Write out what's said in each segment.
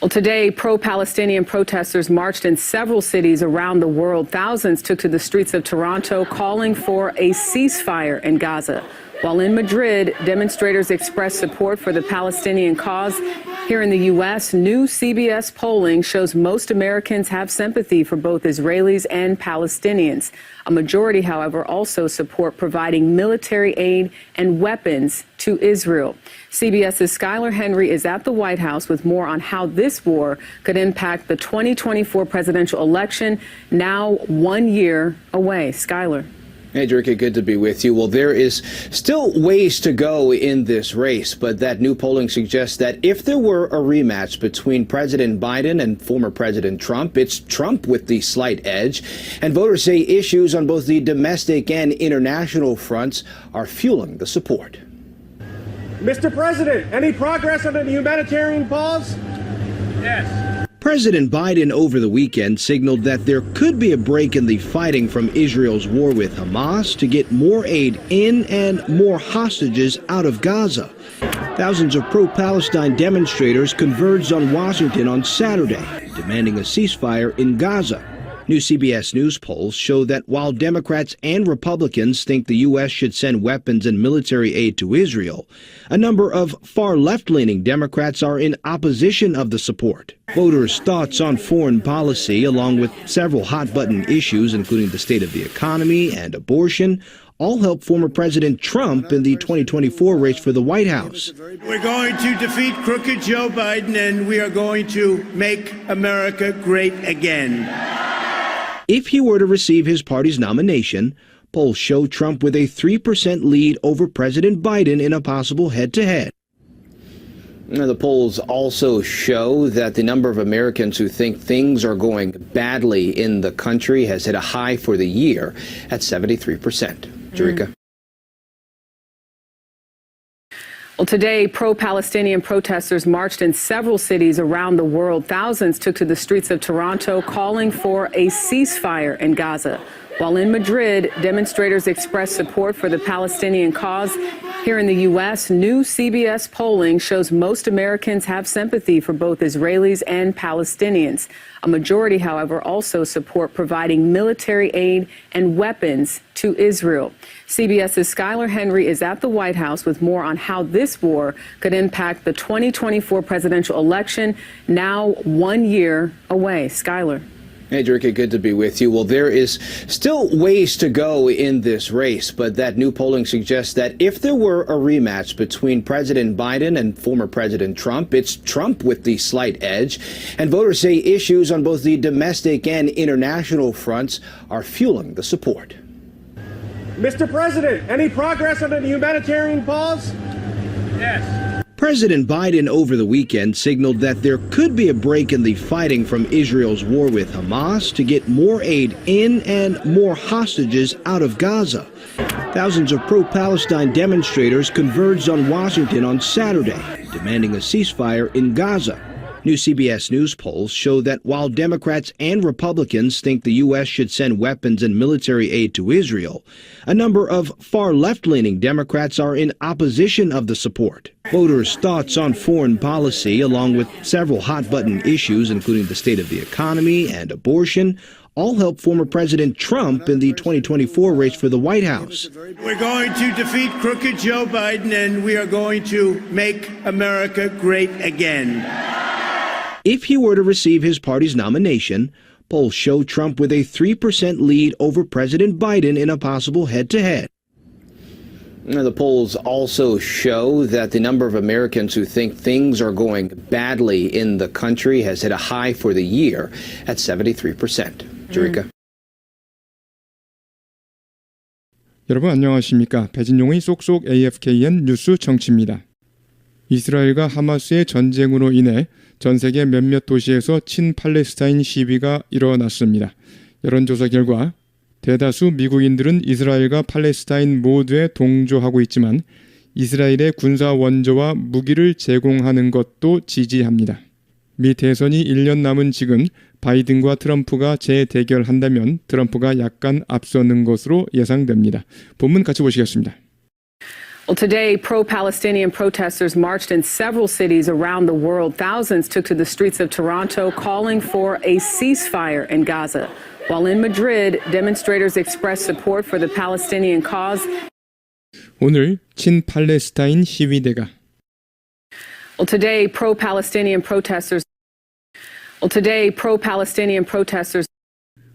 Well, today, pro-Palestinian protesters marched in several cities around the world. Thousands took to the streets of Toronto calling for a ceasefire in Gaza. While in Madrid, demonstrators expressed support for the Palestinian cause. Here in the U.S., new CBS polling shows most Americans have sympathy for both Israelis and Palestinians. A majority, however, also support providing military aid and weapons to Israel. CBS's Skylar Henry is at the White House with more on how this war could impact the 2024 presidential election, now 1 year away. Skylar. Hey, Jerica, good to be with you. Well, there is still ways to go in this race, but that new polling suggests that if there were a rematch between President Biden and former President Trump, it's Trump with the slight edge. And voters say issues on both the domestic and international fronts are fueling the support. Mr. President, any progress on the humanitarian pause? Yes. President Biden over the weekend signaled that there could be a break in the fighting from Israel's war with Hamas to get more aid in and more hostages out of Gaza. Thousands of pro-Palestine demonstrators converged on Washington on Saturday, demanding a ceasefire in Gaza. New CBS News polls show that while Democrats and Republicans think the U.S. should send weapons and military aid to Israel, a number of far left-leaning Democrats are in opposition of the support. Voters' thoughts on foreign policy, along with several hot-button issues, including the state of the economy and abortion, all help former President Trump in the 2024 race for the White House. We're going to defeat crooked Joe Biden, and we are going to make America great again. If he were to receive his party's nomination, polls show Trump with a 3% lead over President Biden in a possible head-to-head. The polls also show that the number of Americans who think things are going badly in the country has hit a high for the year at 73%. Jerica. Well, today, pro-Palestinian protesters marched in several cities around the world. Thousands took to the streets of Toronto calling for a ceasefire in Gaza. While in Madrid, demonstrators expressed support for the Palestinian cause. Here in the U.S., new CBS polling shows most Americans have sympathy for both Israelis and Palestinians. A majority, however, also support providing military aid and weapons to Israel. CBS's Skylar Henry is at the White House with more on how this war could impact the 2024 presidential election, now 1 year away. Skylar. Hey, Jerica, good to be with you. Well, there is still ways to go in this race, but that new polling suggests that if there were a rematch between President Biden and former President Trump, it's Trump with the slight edge. And voters say issues on both the domestic and international fronts are fueling the support. Mr. President, any progress on the humanitarian pause? Yes. President Biden over the weekend signaled that there could be a break in the fighting from Israel's war with Hamas to get more aid in and more hostages out of Gaza. Thousands of pro-Palestine demonstrators converged on Washington on Saturday, demanding a ceasefire in Gaza. New CBS News polls show that while Democrats and Republicans think the U.S. should send weapons and military aid to Israel, a number of far left-leaning Democrats are in opposition of the support. Voters' thoughts on foreign policy, along with several hot-button issues, including the state of the economy and abortion, all help former President Trump in the 2024 race for the White House. We're going to defeat crooked Joe Biden, and we are going to make America great again. If he were to receive his party's nomination, polls show Trump with a 3% lead over President Biden in a possible head-to-head. The polls also show that the number of Americans who think things are going badly in the country has hit a high for the year at 73%. Jerica. 여러분 안녕하십니까? 배진용의 쏙쏙 AFKN 뉴스 정치입니다. 이스라엘과 하마스의 전쟁으로 인해 전 세계 몇몇 도시에서 친팔레스타인 시위가 일어났습니다. 여론조사 결과 대다수 미국인들은 이스라엘과 팔레스타인 모두에 동조하고 있지만 이스라엘의 군사 원조와 무기를 제공하는 것도 지지합니다. 미 대선이 1년 남은 지금 바이든과 트럼프가 재대결한다면 트럼프가 약간 앞서는 것으로 예상됩니다. 본문 같이 보시겠습니다. Well, today, pro-Palestinian protesters marched in several cities around the world. Thousands took to the streets of Toronto calling for a ceasefire in Gaza. While in Madrid, demonstrators expressed support for the Palestinian cause. 오늘 친팔레스타인 시위대가 Well, today, pro-Palestinian protesters.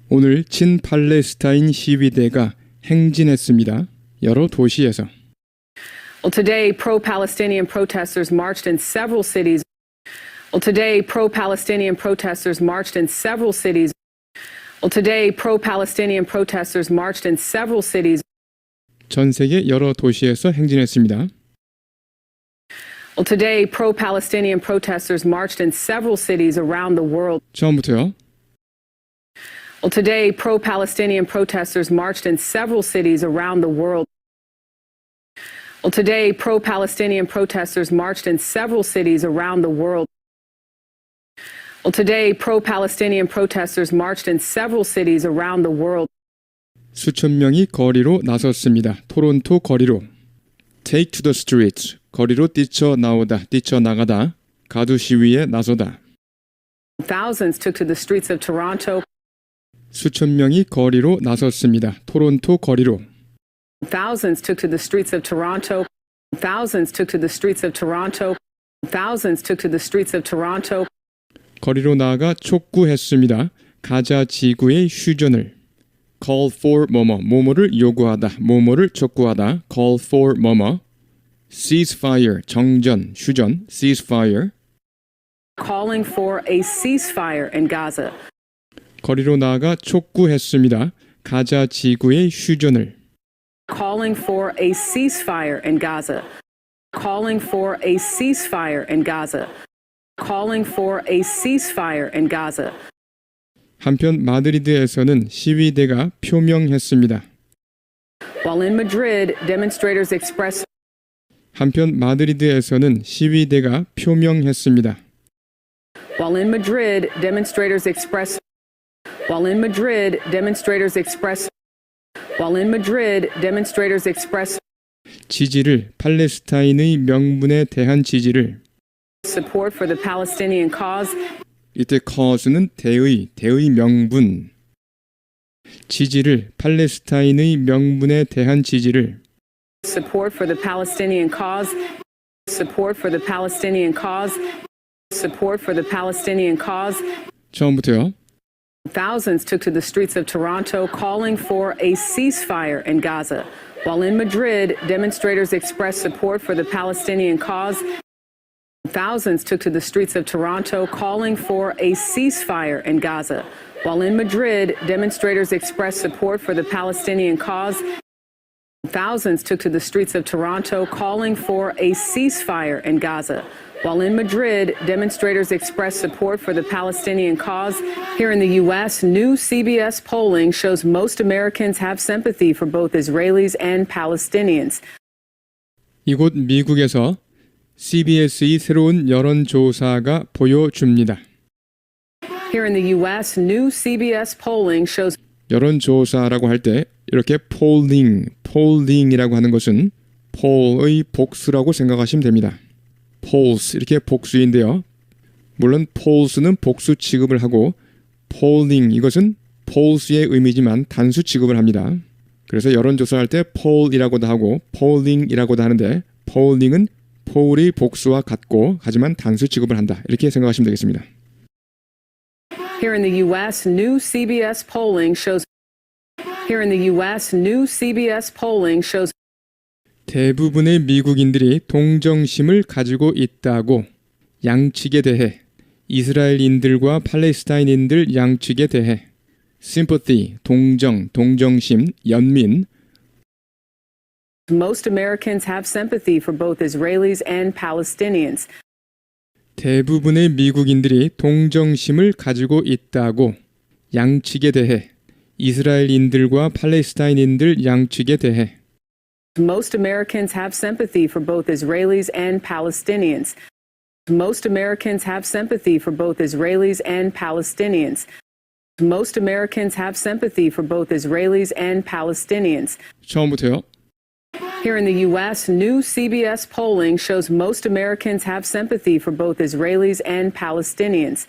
오늘 친팔레스타인 시위대가 행진했습니다. 여러 도시에서. Well, today, pro-Palestinian protesters marched in several cities. 전 세계 여러 도시에서 행진했습니다. Well, today, pro-Palestinian protesters marched in several cities around the world. 처음부터요. Well, today, pro-Palestinian protesters marched in several cities around the world. Well, today, pro-Palestinian protesters marched in several cities around the world. Well, today, pro-Palestinian protesters marched in several cities around the world. 수천 명이 거리로 나섰습니다. 토론토 거리로. Take to the streets. 거리로 뛰쳐나가다. 가두 시위에 나서다. Thousands took to the streets of Toronto. 수천 명이 거리로 나섰습니다. 토론토 거리로. Thousands took to the streets of Toronto. 거리로 나아가 촉구했습니다. 가자 지구의 휴전을. Call for 뭐뭐를 요구하다, 뭐뭐를 촉구하다. Call for ceasefire, 정전, 휴전, ceasefire. Calling for a ceasefire in Gaza. 거리로 나아가 촉구했습니다. 가자 지구의 휴전을. Calling for a ceasefire in Gaza. 한편 마드리드에서는 시위대가 표명했습니다. While in Madrid, demonstrators expressed. 한편 마드리드에서는 시위대가 표명했습니다. While in Madrid, demonstrators expressed. 지지를 팔레스타인의 명분에 대한 지지를. Support for the Palestinian cause. 이때 cause는 대의 명분. 지지를 팔레스타인의 명분에 대한 지지를. Support for the Palestinian cause. 처음부터요. Thousands took to the streets of Toronto calling for a ceasefire in Gaza. While in Madrid, demonstrators expressed support for the Palestinian cause. Thousands took to the streets of Toronto calling for a ceasefire in Gaza. While in Madrid, demonstrators expressed support for the Palestinian cause. Thousands took to the streets of Toronto calling for a ceasefire in Gaza. While in Madrid, demonstrators expressed support for the Palestinian cause. Here in the U.S., new CBS polling shows most Americans have sympathy for both Israelis and Palestinians. 이곳 미국에서 CBS의 새로운 여론조사가 보여줍니다. Here in the U.S., new CBS polling shows. 여론조사라고 할 때 이렇게 polling이라고 하는 것은 poll의 복수라고 생각하시면 됩니다. polls 이렇게 복수인데요. 물론 polls는 복수 취급을 하고 polling 이것은 polls의 의미지만 단수 취급을 합니다. 그래서 여론조사할 때 poll이라고도 하고 polling이라고도 하는데 polling은 poll의 복수와 같고 하지만 단수 취급을 한다. 이렇게 생각하시면 되겠습니다. Here in the U.S., new CBS polling shows. 대부분의 미국인들이 동정심을 가지고 있다고. 양측에 대해. 이스라엘인들과 팔레스타인인들 양측에 대해. sympathy, 동정심, 연민. Most Americans have sympathy for both Israelis and Palestinians. 대부분의 미국인들이 동정심을 가지고 있다고. 양측에 대해. 이스라엘인들과 팔레스타인인들 양측에 대해. Most Americans have sympathy for both Israelis and Palestinians. Most Americans have sympathy for both Israelis and Palestinians. Most Americans have sympathy for both Israelis and Palestinians. 처음부터요. Here in the U.S., new CBS polling shows most Americans have sympathy for both Israelis and Palestinians.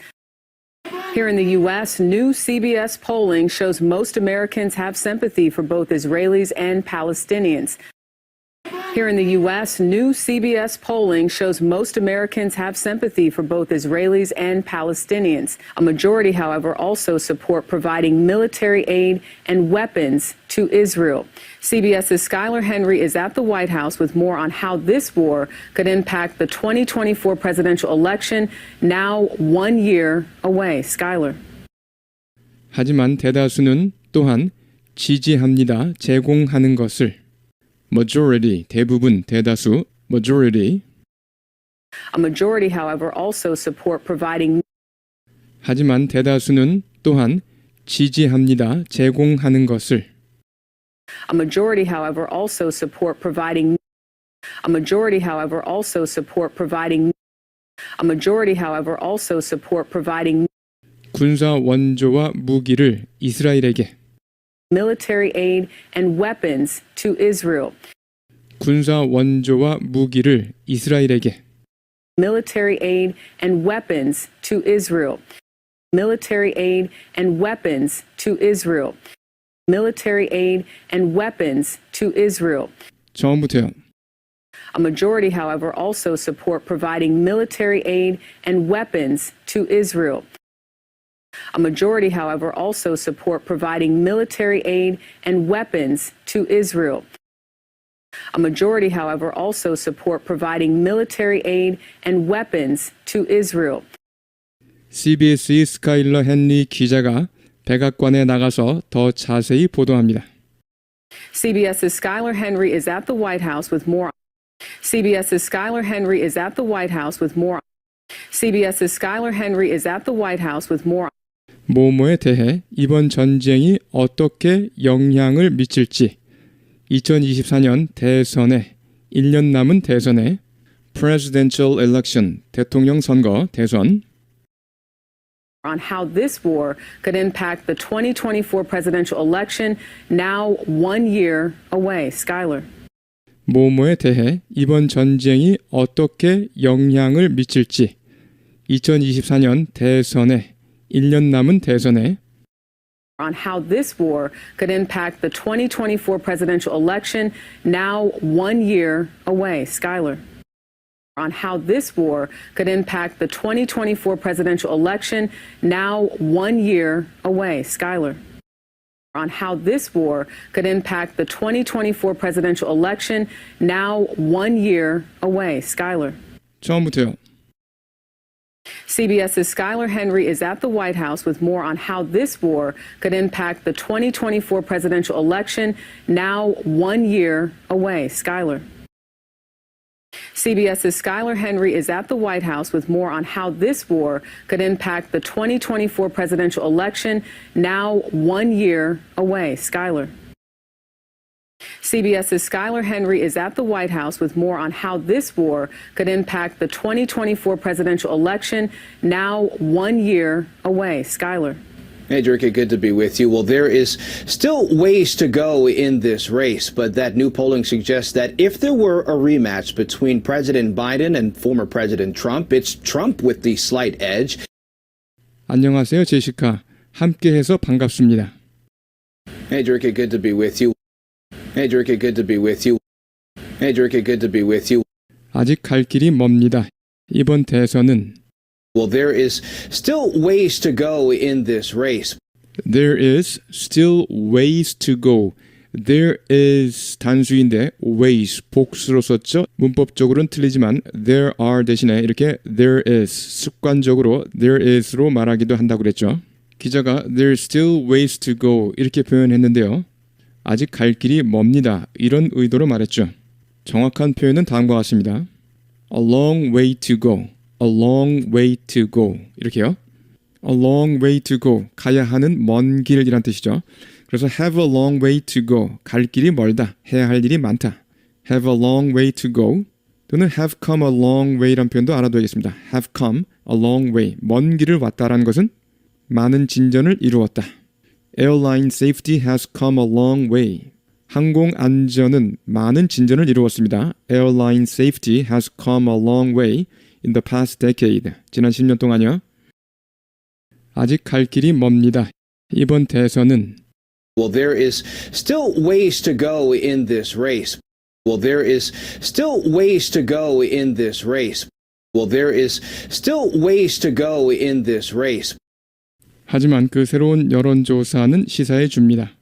Here in the U.S., new CBS polling shows most Americans have sympathy for both Israelis and Palestinians. Here in the U.S., new CBS polling shows most Americans have sympathy for both Israelis and Palestinians. A majority, however, also support providing military aid and weapons to Israel. CBS's Skylar Henry is at the White House with more on how this war could impact the 2024 presidential election, now 1 year away. Skylar. 하지만 대다수는 또한 지지합니다. 제공하는 것을. majority, 대부분, 대다수, majority. A majority, however, also support providing. 하지만 대다수는 또한 지지합니다. 제공하는 것을. A majority, however, also support providing. A majority, however, also support providing. A majority, however, also support providing. 군사 원조와 무기를 이스라엘에게. Military aid and weapons to Israel. 군사 원조와 무기를 이스라엘에게. Military aid and weapons to Israel. Military aid and weapons to Israel. Military aid and weapons to Israel. 처음부터요. A majority, however, also support providing military aid and weapons to Israel. A majority, however, also support providing military aid and weapons to Israel. A majority, however, also support providing military aid and weapons to Israel. CBS의 스카일러 헨리 기자가 백악관에 나가서 더 자세히 보도합니다. CBS's Skylar Henry is at the White House with more. CBS's Skylar Henry is at the White House with more. CBS's Skylar Henry is at the White House with more. 뭐뭐에 대해 이번 전쟁이 어떻게 영향을 미칠지 2024년 대선에 1년 남은 대선에 presidential election 대통령 선거 대선 On how this war could impact the 2024 presidential election, now 1 year away. Skylar. 뭐뭐에 대해 이번 전쟁이 어떻게 영향을 미칠지 2024년 대선에 1년 남은 대선에 On how this war could impact the 2024 presidential election, now 1 year away. Skylar. On how this war could impact the 2024 presidential election, now 1 year away. Skylar. On how this war could impact the 2024 presidential election, now 1 year away. Skylar. 처음부터요. CBS's Skylar Henry is at the White House with more on how this war could impact the 2024 presidential election, now 1 year away. Skylar. CBS's Skylar Henry is at the White House with more on how this war could impact the 2024 presidential election, now 1 year away. Skylar. CBS's Skylar Henry is at the White House with more on how this war could impact the 2024 presidential election, now 1 year away. Skylar. Hey, Jerka, good to be with you. Well, there is still ways to go in this race, but that new polling suggests that if there were a rematch between President Biden and former President Trump, it's Trump with the slight edge. 안녕하세요, 제시카. 함께해서 반갑습니다. Hey, Jerka, good to be with you. Hey, Jerka, good to be with you. Hey, Jerka, good to be with you. 아직 갈 길이 멉니다. 이번 대선은 Well, there is still ways to go in this race. There is still ways to go. There is 단수인데 ways 복수로 썼죠. 문법적으로는 틀리지만 there are 대신에 이렇게 there is 습관적으로 there is로 말하기도 한다고 그랬죠. 기자가 there's still ways to go 이렇게 표현했는데요. 아직 갈 길이 멉니다. 이런 의도로 말했죠. 정확한 표현은 다음과 같습니다. A long way to go. A long way to go. 이렇게요. A long way to go. 가야 하는 먼 길이란 뜻이죠. 그래서 have a long way to go. 갈 길이 멀다. 해야 할 일이 많다. Have a long way to go. 또는 have come a long way란 표현도 알아둬야겠습니다. Have come a long way. 먼 길을 왔다라는 것은 많은 진전을 이루었다. Airline safety has come a long way. 항공 안전은 많은 진전을 이루었습니다. Airline safety has come a long way in the past decade. 지난 10년 동안요. 아직 갈 길이 멉니다. 이번 대선은 Well, there is still ways to go in this race. Well, there is still ways to go in this race. Well, there is still ways to go in this race. 하지만 그 새로운 여론조사는 시사해 줍니다.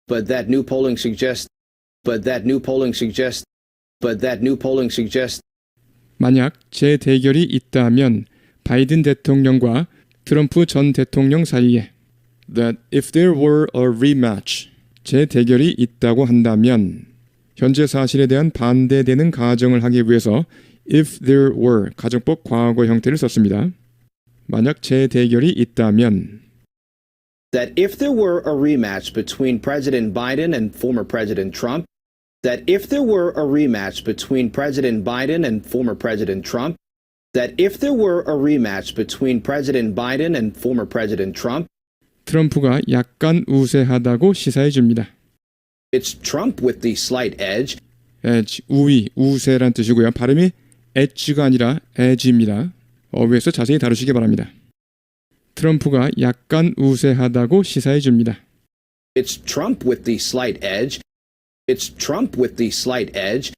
But that new polling suggests. 만약 재대결이 있다면 바이든 대통령과 트럼프 전 대통령 사이에 that if there were a rematch 재대결이 있다고 한다면 현재 사실에 대한 반대되는 가정을 하기 위해서 if there were 가정법 과거 형태를 썼습니다. 만약 재대결이 있다면 That if there were a rematch between President Biden and former President Trump, that if there were a rematch between President Biden and former President Trump, that if there were a rematch between President Biden and former President Trump, 트럼프가 약간 우세하다고 시사해 줍니다. it's Trump with the slight edge. edge, 우위, 우세란 뜻이고요. 발음이 edge가 아니라 edge입니다. 어휘에서 자세히 다루시기 바랍니다. 트럼프가 약간 우세하다고 시사해 줍니다. It's Trump with the slight edge. It's Trump with the slight edge.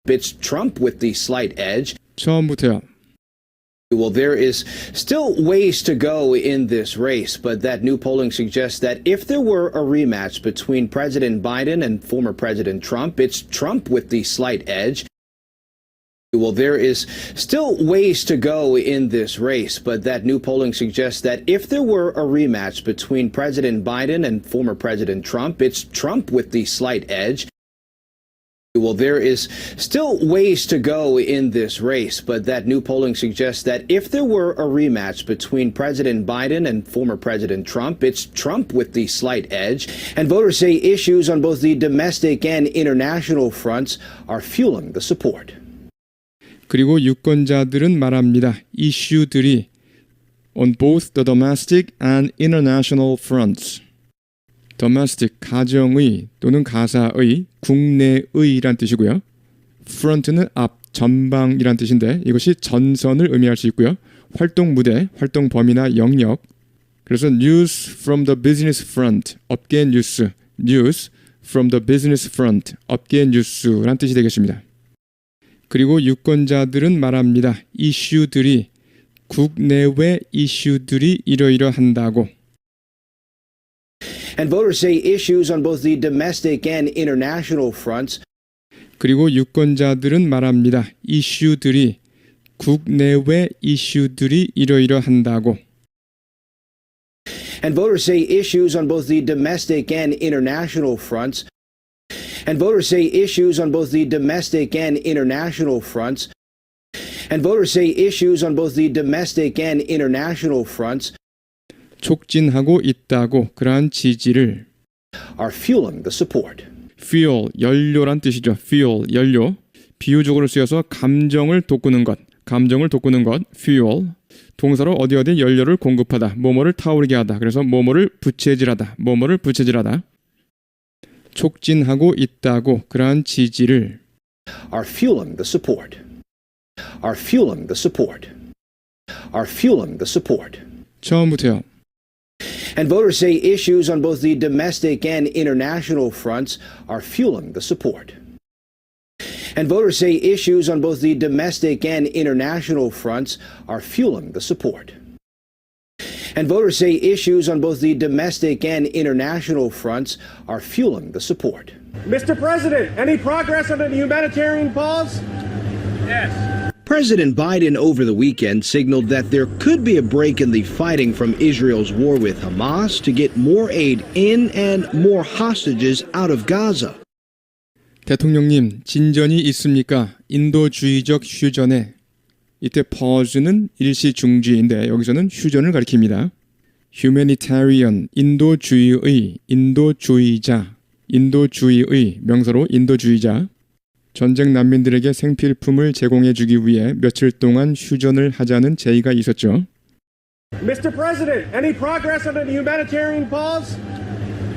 It's Trump with the slight edge. 처음부터요. Well, there is still ways to go in this race, but that new polling suggests that if there were a rematch between President Biden and former President Trump, it's Trump with the slight edge. Well, there is still ways to go in this race, but that new polling suggests that if there were a rematch between President Biden and former President Trump, it's Trump with the slight edge. Well, there is still ways to go in this race, but that new polling suggests that if there were a rematch between President Biden and former President Trump, it's Trump with the slight edge. And voters say issues on both the domestic and international fronts are fueling the support. 그리고 유권자들은 말합니다. 이슈들이 on both the domestic and international fronts. domestic, 가정의 또는 가사의, 국내의란 뜻이고요. front는 앞, 전방이란 뜻인데 이것이 전선을 의미할 수 있고요. 활동 무대, 활동 범위나 영역. 그래서 news from the business front, 업계 뉴스, news from the business front, 업계 뉴스란 뜻이 되겠습니다. 그리고 유권자들은 말합니다. 이슈들이 국내외 이슈들이 이러이러한다고. And voters say issues on both the domestic and international fronts. 그리고 유권자들은 말합니다. 이슈들이 국내외 이슈들이 이러이러한다고. And voters say issues on both the domestic and international fronts. And voters say issues on both the domestic and international fronts. And voters say issues on both the domestic and international fronts 촉진하고 있다고 그러한 지지를 are fueling the support. fuel, 연료란 뜻이죠. fuel, 연료. 비유적으로 쓰여서 감정을 돋구는 것, fuel. 동사로 어디 연료를 공급하다, 뭐뭐를 타오르게 하다. 그래서 뭐뭐를 부채질하다. 촉진하고 있다고 그러한 지지를 are fueling the support. Are fueling the support. Are fueling the support. 처음부터요. And voters say issues on both the domestic and international fronts are fueling the support. And voters say issues on both the domestic and international fronts are fueling the support. And voters say issues on both the domestic and international fronts are fueling the support. Mr. President, any progress on the humanitarian pause? Yes. President Biden over the weekend signaled that there could be a break in the fighting from Israel's war with Hamas to get more aid in and more hostages out of Gaza. 대통령님, 진전이 있습니까? 인도주의적 휴전에. 이때 pause는 일시 중지인데 여기서는 휴전을 가리킵니다. humanitarian, 인도주의의, 인도주의자, 인도주의의, 명사로 인도주의자. 전쟁 난민들에게 생필품을 제공해 주기 위해 며칠 동안 휴전을 하자는 제의가 있었죠. Mr. President, any progress on the humanitarian pause?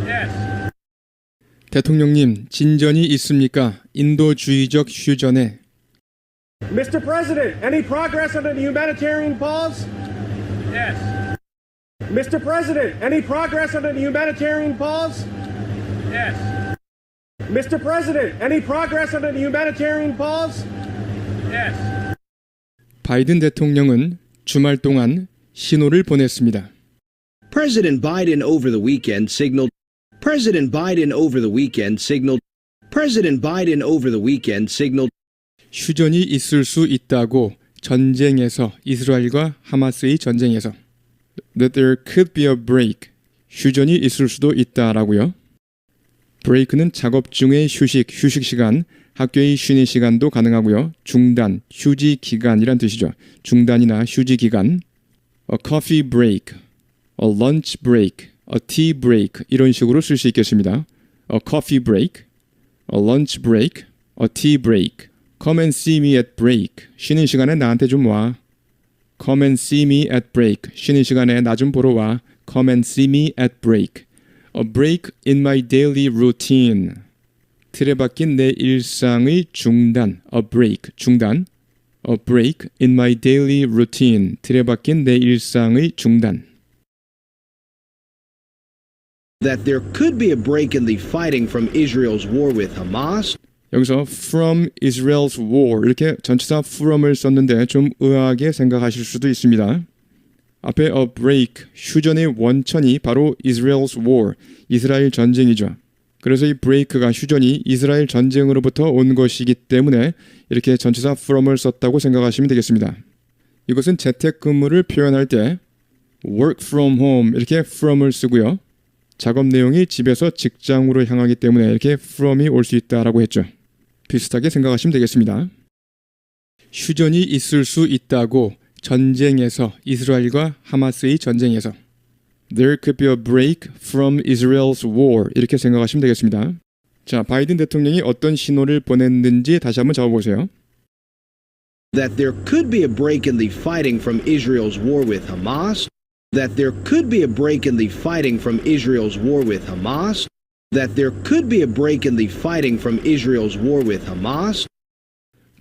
Yes. 대통령님, 진전이 있습니까? 인도주의적 휴전에. Mr. President, any progress on the humanitarian pause? Yes. Mr. President, any progress on the humanitarian pause? Yes. Mr. President, any progress on the humanitarian pause? Yes. 바이든 대통령은 주말 동안 신호를 보냈습니다. President Biden over the weekend signaled 휴전이 있을 수 있다고 전쟁에서 이스라엘과 하마스의 전쟁에서 that there could be a break 휴전이 있을 수도 있다라고요. break는 작업 중의 휴식 시간, 학교의 쉬는 시간도 가능하고요. 중단, 휴지 기간이란 뜻이죠. 중단이나 휴지 기간. a coffee break, a lunch break, a tea break 이런 식으로 쓸 수 있겠습니다. a coffee break, a lunch break, a tea break. Come and see me at break. 쉬는 시간에 나한테 좀 와. Come and see me at break. 쉬는 시간에 나 좀 보러 와. Come and see me at break. A break in my daily routine. 틀에 박힌 내 일상의 중단. A break. 중단. A break in my daily routine. 틀에 박힌 내 일상의 중단. that there could be a break in the fighting from Israel's war with Hamas. 여기서 from Israel's war 이렇게 전치사 from을 썼는데 좀 의아하게 생각하실 수도 있습니다. 앞에 a break, 휴전의 원천이 바로 Israel's war, 이스라엘 전쟁이죠. 그래서 이 break가 휴전이 이스라엘 전쟁으로부터 온 것이기 때문에 이렇게 전치사 from을 썼다고 생각하시면 되겠습니다. 이것은 재택근무를 표현할 때 work from home 이렇게 from을 쓰고요. 작업 내용이 집에서 직장으로 향하기 때문에 이렇게 from이 올 수 있다라고 했죠. 비슷하게 생각하시면 되겠습니다. 휴전이 있을 수 있다고 전쟁에서 이스라엘과 하마스의 전쟁에서 There could be a break from Israel's war 이렇게 생각하시면 되겠습니다. 자, 바이든 대통령이 어떤 신호를 보냈는지 다시 한번 적어보세요. That there could be a break in the fighting from Israel's war with Hamas. That there could be a break in the fighting from Israel's war with Hamas. That there could be a break in the fighting from Israel's war with Hamas.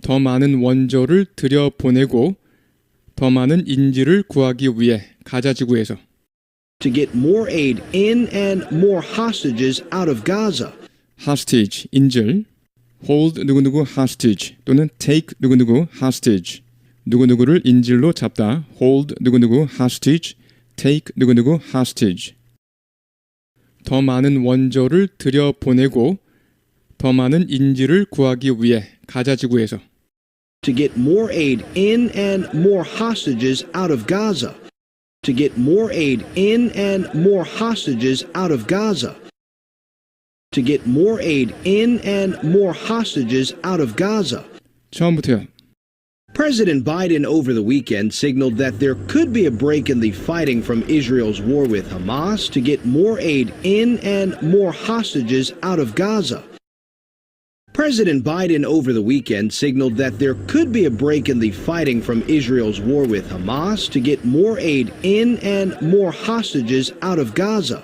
더 많은 원조를 들여보내고 더 많은 인질을 구하기 위해 가자 지구에서 To get more aid in and more hostages out of Gaza. hostage, 인질, hold 누구누구 hostage 또는 take 누구누구 hostage, 누구누구를 인질로 잡다, hold 누구누구 hostage, take 누구누구 hostage. 더 많은 원조를 들여보내고 더 많은 인질을 구하기 위해 가자 지구에서 To get more aid in and more hostages out of Gaza. To get more aid in and more hostages out of Gaza. To get more aid in and more hostages out of Gaza. 처음부터요. President Biden over the weekend signaled that there could be a break in the fighting from Israel's war with Hamas to get more aid in and more hostages out of Gaza. President Biden over the weekend signaled that there could be a break in the fighting from Israel's war with Hamas to get more aid in and more hostages out of Gaza.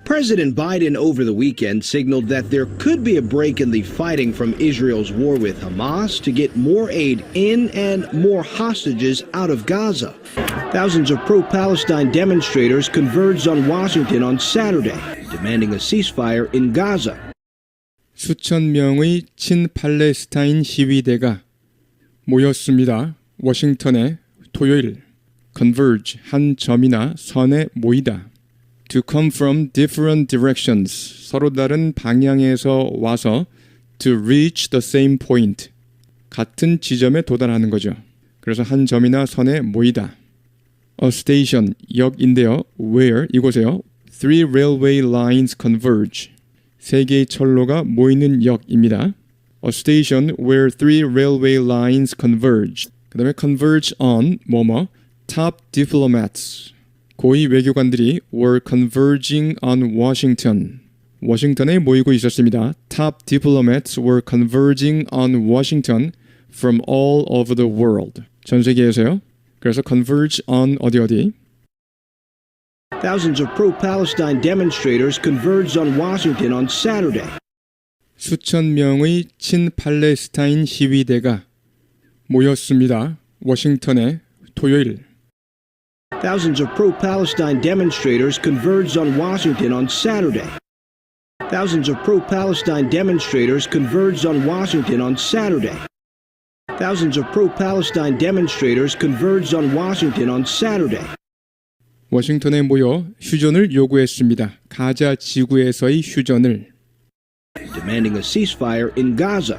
President Biden over the weekend signaled that there could be a break in the fighting from Israel's war with Hamas to get more aid in and more hostages out of Gaza. Thousands of pro-Palestine demonstrators converged on Washington on Saturday, demanding a ceasefire in Gaza. 수천 명의 친팔레스타인 시위대가 모였습니다. 워싱턴에 토요일 converge, 한 점이나 선에 모이다. To come from different directions, 서로 다른 방향에서 와서 to reach the same point, 같은 지점에 도달하는 거죠. 그래서 한 점이나 선에 모이다. A station, 역인데요. Where, 이곳에요. Three railway lines converge. 세 개의 철로가 모이는 역입니다. A station where three railway lines converge. 그 다음에 converge on, 뭐뭐, top diplomats. 고위 외교관들이 were converging on Washington. 워싱턴에 모이고 있었습니다. Top diplomats were converging on Washington from all over the world. 전 세계에서요. 그래서 converge on 어디 Thousands of pro-Palestine demonstrators converged on Washington on Saturday. 수천 명의 친팔레스타인 시위대가 모였습니다. 워싱턴에 토요일. Thousands of pro-Palestine demonstrators converged on Washington on Saturday. Thousands of pro-Palestine demonstrators converged on Washington on Saturday. Thousands of pro-Palestine demonstrators converged on Washington on Saturday. 워싱턴에 모여 휴전을 요구했습니다. 가자 지구에서의 휴전을. Demanding a ceasefire in Gaza.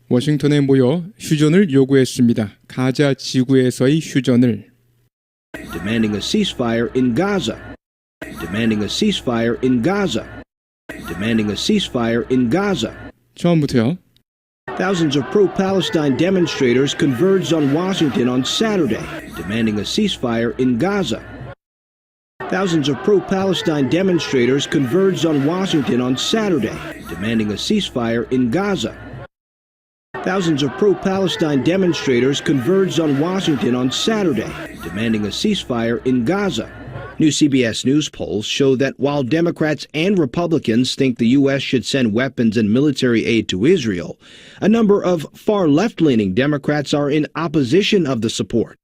워싱턴에 모여 휴전을 요구했습니다. 가자 지구에서의 휴전을. Demanding a ceasefire in Gaza. Demanding a ceasefire in Gaza. Demanding a ceasefire in Gaza. 처음부터요. Thousands of pro-Palestine demonstrators converged on Washington on Saturday, demanding a ceasefire in Gaza. Thousands of pro-Palestine demonstrators converged on Washington on Saturday, demanding a ceasefire in Gaza. Thousands of pro-Palestine demonstrators converged on Washington on Saturday, demanding a ceasefire in Gaza. New CBS News polls show that while Democrats and Republicans think the U.S. should send weapons and military aid to Israel, a number of far left-leaning Democrats are in opposition of the support.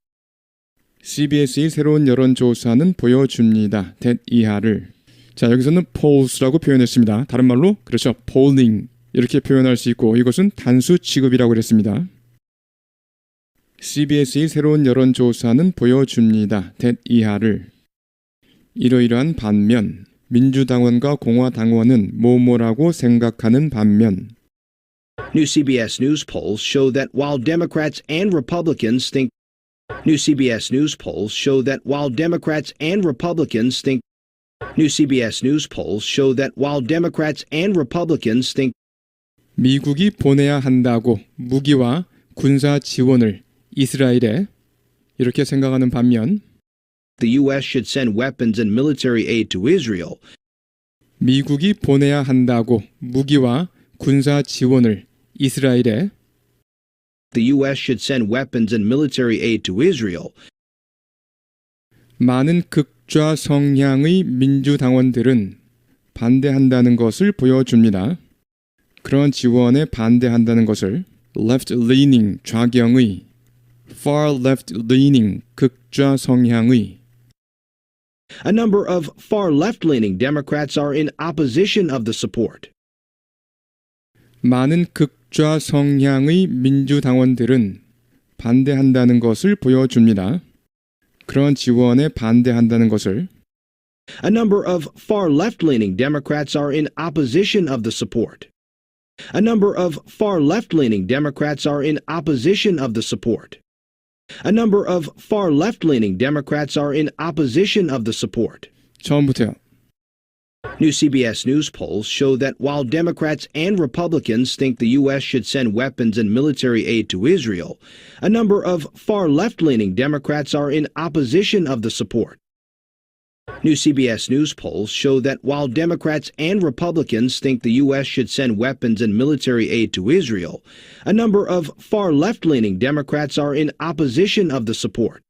CBS의 새로운 여론조사는 보여줍니다. 댓 이하를. 자, 여기서는 polls라고 표현했습니다. 다른 말로 그렇죠. polling 이렇게 표현할 수 있고 이것은 단수 취급이라고 그랬습니다. CBS의 새로운 여론조사는 보여줍니다. 댓 이하를. 이러이러한 반면 민주당원과 공화당원은 뭐뭐라고 생각하는 반면 New CBS News polls show that while Democrats and Republicans think New CBS News polls show that while Democrats and Republicans think New CBS News polls show that while Democrats and Republicans think 미국이 보내야 한다고 무기와 군사 지원을 이스라엘에 이렇게 생각하는 반면 the U.S. should send weapons and military aid to Israel, 미국이 보내야 한다고 무기와 군사 지원을 이스라엘에 the U.S. should send weapons and military aid to Israel, 많은 극좌 성향의 민주당원들은 반대한다는 것을 보여줍니다. 그런 지원에 반대한다는 것을 left-leaning 좌경의 far left-leaning 극좌 성향의 a number of far left-leaning Democrats are in opposition of the support. 많은 극좌 성향의 민주당원들은 반대한다는 것을 보여줍니다. 그런 지원에 반대한다는 것을 A number of far left-leaning Democrats are in opposition of the support. A number of far left-leaning Democrats are in opposition of the support. A number of far left-leaning Democrats are in opposition of the support. 처음부터요. New CBS News polls show that while Democrats and Republicans think the U.S. should send weapons and military aid to Israel, a number of far left-leaning Democrats are in opposition of the support. New CBS News polls show that while Democrats and Republicans think the U.S. should send weapons and military aid to Israel, a number of far left-leaning Democrats are in opposition of the support.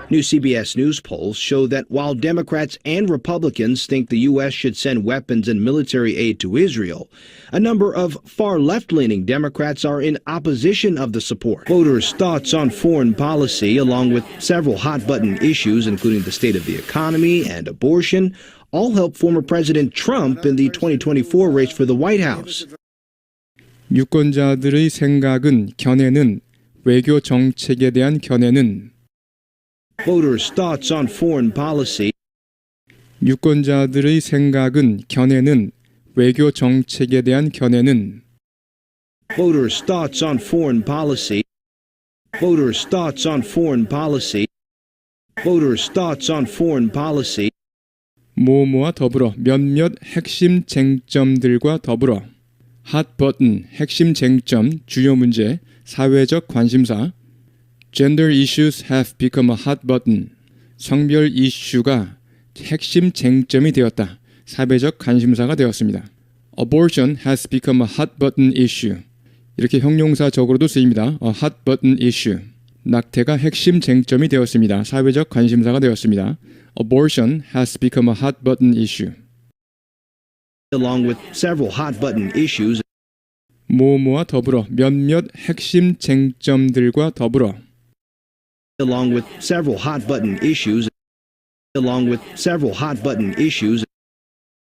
New CBS News polls show that while Democrats and Republicans think the U.S. should send weapons and military aid to Israel, a number of far left-leaning Democrats are in opposition of the support. Voters' thoughts on foreign policy, along with several hot-button issues, including the state of the economy and abortion, all help former President Trump in the 2024 race for the White House. 유권자들의 생각은 견해는 외교 정책에 대한 견해는 Voters' thoughts on foreign policy, 유권자들의 생각은 견해는 외교 정책에 대한 견해는 Voters' thoughts on foreign policy, Voters' thoughts on foreign policy, Voters' thoughts on foreign policy, 뭐뭐와 더불어 몇몇 핵심 쟁점들과 더불어 핫 버튼 핵심 쟁점 주요 문제 사회적 관심사 Gender issues have become a hot button. 성별 이슈가 핵심 쟁점이 되었다. 사회적 관심사가 되었습니다. Abortion has become a hot button issue. 이렇게 형용사적으로도 쓰입니다. A hot button issue. 낙태가 핵심 쟁점이 되었습니다. 사회적 관심사가 되었습니다. abortion has become a hot button issue. along with several hot-button issues, 뭐뭐와 더불어 몇몇 핵심 쟁점들과 더불어 along with several hot-button issues, along with several hot-button issues,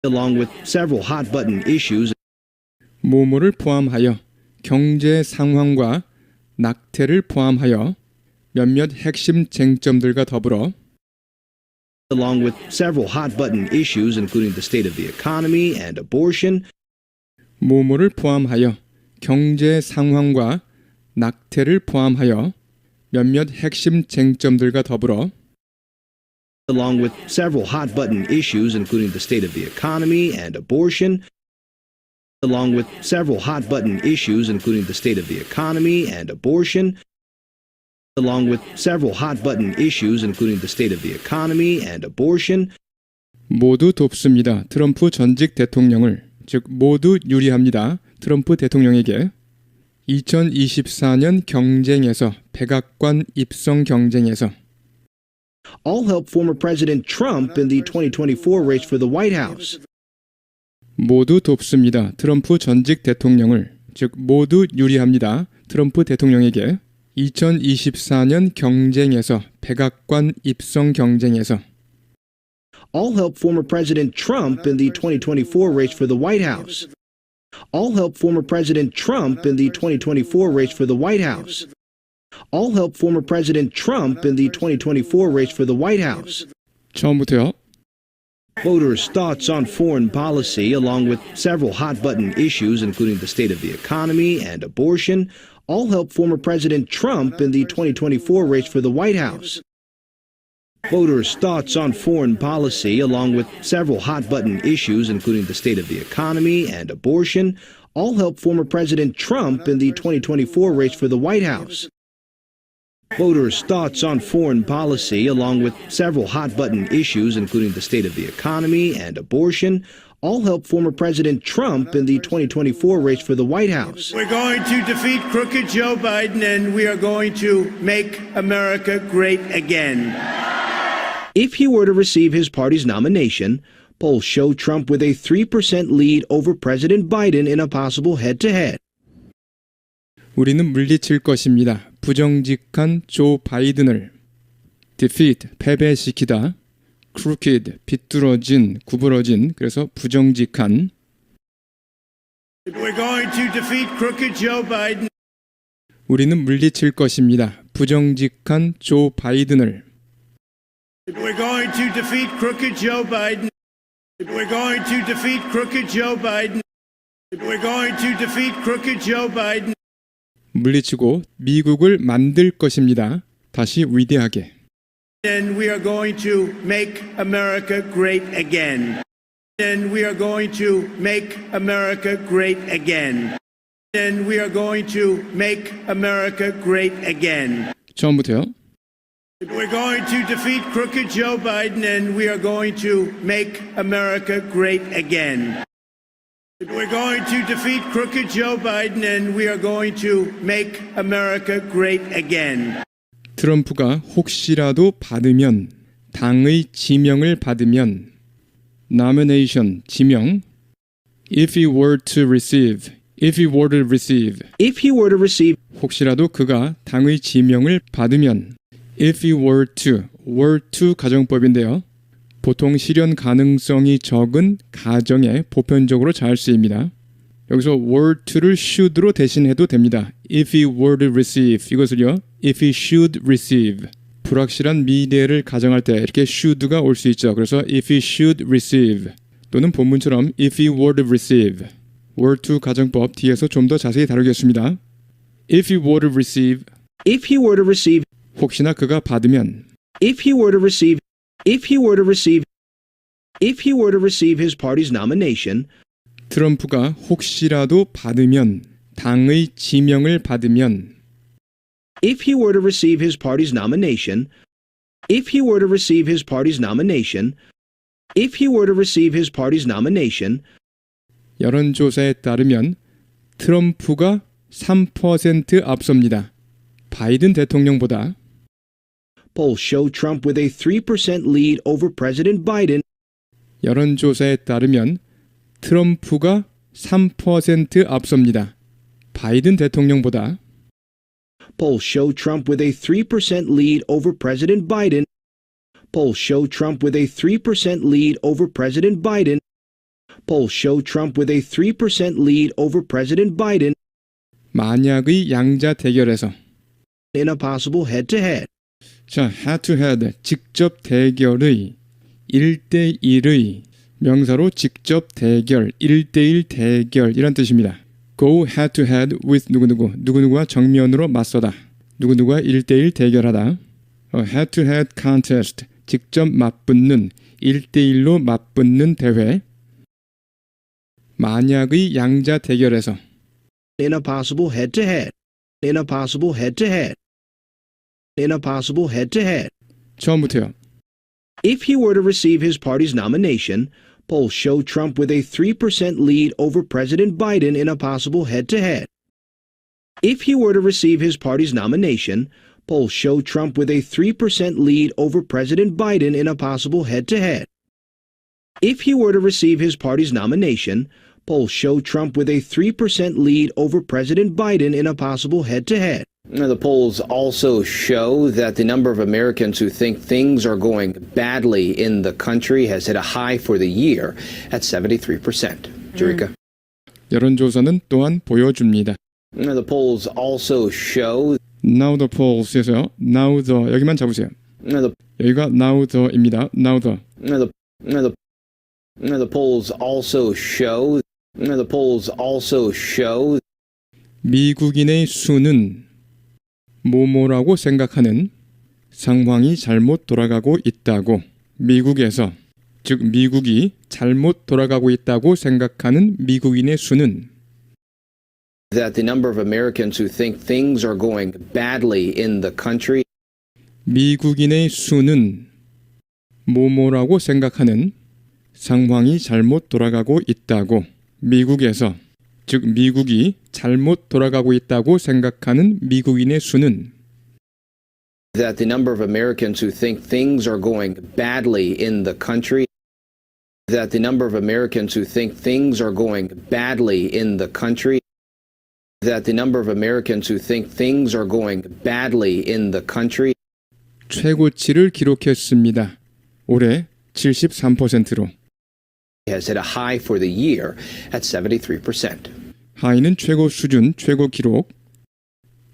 along with several hot-button issues, 뭐뭐를 포함하여 경제 상황과 낙태를 포함하여 몇몇 핵심 쟁점들과 더불어 along with several hot-button issues including the state of the economy and abortion, 뭐뭐를 포함하여 경제 상황과 낙태를 포함하여 몇몇 핵심 쟁점들과 더불어 along with several hot-button issues including the state of the economy and abortion, along with several hot-button issues including the state of the economy and abortion, along with several hot-button issues including the state of the economy and abortion, 모두 돕습니다. 트럼프 전직 대통령을, 즉 모두 유리합니다. 트럼프 대통령에게 2024년 경쟁에서 백악관 입성 경쟁에서 all help former President Trump in the 2024 race for the White House. 모두 돕습니다. 트럼프 전직 대통령을, 즉 모두 유리합니다. 트럼프 대통령에게 2024년 경쟁에서 백악관 입성 경쟁에서 All help former President Trump in the 2024 race for the White House. All help former President Trump in the 2024 race for the White House. All help former President Trump in the 2024 race for the White House. 처음부터요. Voters' thoughts on foreign policy, along with several hot-button issues including the state of the economy and abortion, all help former President Trump in the 2024 race for the White House. Voters' thoughts on foreign policy, along with several hot-button issues including the state of the economy and abortion, all help former President Trump in the 2024 race for the White House. Voters' thoughts on foreign policy, along with several hot-button issues including the state of the economy and abortion, all help former President Trump in the 2024 race for the White House. We're going to defeat crooked Joe Biden, and we are going to make America great again. If he were to receive his party's nomination, polls show Trump with a 3% lead over President Biden in a possible head-to-head. 우리는 물리칠 것입니다. 부정직한 조 바이든을 defeat, 패배시키다, crooked, 비뚤어진, 구부러진, 그래서 부정직한 We're going to defeat crooked Joe Biden. 우리는 물리칠 것입니다. 부정직한 조 바이든을 We're going to defeat crooked Joe Biden. We're going to defeat crooked Joe Biden. We're going to defeat crooked Joe Biden. 물리치고 미국을 만들 것입니다. 다시 위대하게. And we are going to make America great again. And we are going to make America great again. And we are going to make America great again. 처음부터요. We're going to defeat crooked Joe Biden, and we are going to make America great again. We're going to defeat crooked Joe Biden, and we are going to make America great again. 트럼프가 혹시라도 받으면 당의 지명을 받으면 nomination 지명 if he were to receive if he were to receive If he were to receive 혹시라도 그가 당의 지명을 받으면 if he were to 가정법인데요. 보통 실현 가능성이 적은 가정에 보편적으로 잘 쓰입니다. 여기서 were to를 should로 대신해도 됩니다. If he were to receive 이것을요. If he should receive 불확실한 미래를 가정할 때 이렇게 should가 올 수 있죠. 그래서 if he should receive 또는 본문처럼 if he were to receive were to 가정법 뒤에서 좀 더 자세히 다루겠습니다. If he were to receive if he were to receive 혹시나 그가 받으면 if he were to receive if he were to receive if he were to receive his party's nomination 트럼프가 혹시라도 받으면 당의 지명을 받으면 if he were to receive his party's nomination if he were to receive his party's nomination if he were to receive his party's nomination 여론조사에 따르면 트럼프가 3% 앞섭니다. 바이든 대통령보다 Polls show Trump with a 3% lead over President Biden. 여론조사에 따르면 트럼프가 3% 앞섭니다. 바이든 대통령보다. Polls show Trump with a 3% lead over President Biden. Polls show Trump with a 3% lead over President Biden. Polls show Trump with a 3% lead over President Biden 만약의 양자 대결에서. in a possible head-to-head. 자, head-to-head, 직접 대결의 1대1의 명사로 직접 대결, 1대1 대결 이란 뜻입니다. Go head-to-head with 누구누구와 정면으로 맞서다. 누구누구와 1대1 대결하다. head-to-head contest, 직접 맞붙는, 1대1로 맞붙는 대회. 만약의 양자 대결에서. In a possible head-to-head. In a possible head-to-head. In a possible head-to-head. 처음부터요. If he were to receive his party's nomination, polls show Trump with a 3% lead over President Biden in a possible head-to-head. If he were to receive his party's nomination, polls show Trump with a 3% lead over President Biden in a possible head-to-head. If he were to receive his party's nomination, polls show Trump with a 3% lead over President Biden in a possible head-to-head. The polls also show that the number of Americans who think things are going badly in the country has hit a high for the year at 73%. Jerika? 여론조사는 또한 보여줍니다. The polls also show Now the polls에서요. Now the 여기만 잡으세요. 여기가 now the입니다. Now the. the polls also show the polls also show 미국인의 수는 뭐뭐라고 생각하는 상황이 잘못 돌아가고 있다고 미국에서 즉 미국이 잘못 돌아가고 있다고 생각하는 미국인의 수는 that the number of Americans who think things are going badly in the country 미국인의 수는 뭐뭐라고 생각하는 상황이 잘못 돌아가고 있다고 미국에서 즉 미국이 잘못 돌아가고 있다고 생각하는 미국인의 수는 that the number of Americans who think things are going badly in the country that the number of Americans who think things are going badly in the country that the number of Americans who think things are going badly in the country 최고치를 기록했습니다. 올해 73%로 has hit a high for the year at 73%. 하이는 최고 수준, 최고 기록.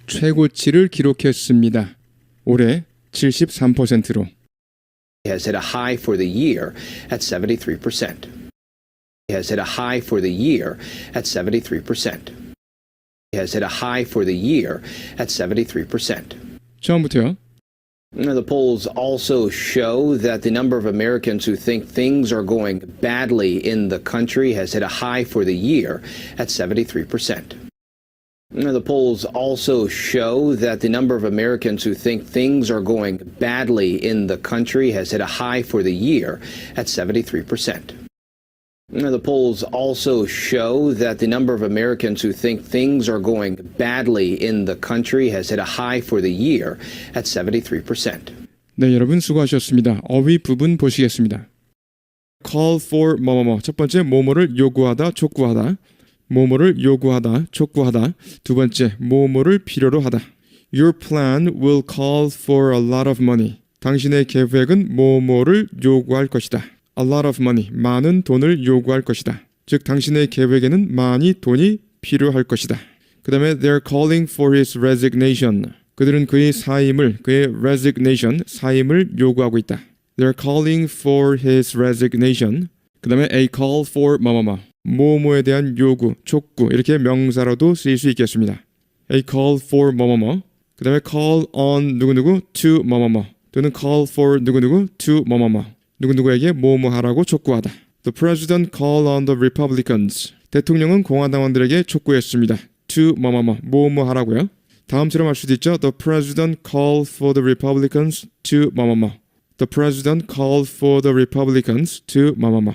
최고치를 기록했습니다. 올해 73%로 has hit a high for the year at 73%. has hit a high for the year at 73%. has hit a high for the year at 73%. 처음부터요. The polls also show that the number of Americans who think things are going badly in the country has hit a high for the year at 73%. The polls also show that the number of Americans who think things are going badly in the country has hit a high for the year at 73%. The polls also show that the number of Americans who think things are going badly in the country has hit a high for the year at 73%. 네, 여러분 수고하셨습니다. 어휘 부분 보시겠습니다. call for 뭐뭐뭐. 첫 번째 뭐뭐를 요구하다, 촉구하다. 뭐뭐를 요구하다, 촉구하다. 두 번째 뭐뭐를 필요로 하다. Your plan will call for a lot of money. 당신의 계획은 뭐뭐를 요구할 것이다. A lot of money, 많은 돈을 요구할 것이다. 즉 당신의 계획에는 많이 돈이 필요할 것이다. 그 다음에 they're calling for his resignation. 그들은 그의 사임을, 그의 resignation, 사임을 요구하고 있다. They're calling for his resignation. 그 다음에 a call for 뭐뭐뭐, 뭐뭐에 대한 요구, 촉구 이렇게 명사로도 쓰일 수 있겠습니다. A call for 뭐뭐뭐. 그 다음에 call on 누구누구 to 뭐뭐뭐 또는 call for 누구누구 to 뭐뭐뭐. 누구누구에게 뭐뭐 하라고 촉구하다. The president called on the Republicans. 대통령은 공화당원들에게 촉구했습니다. To 뭐뭐 하라고요. 다음처럼 할 수도 있죠. The president called for the Republicans to 뭐뭐. The president called for the Republicans to 뭐뭐.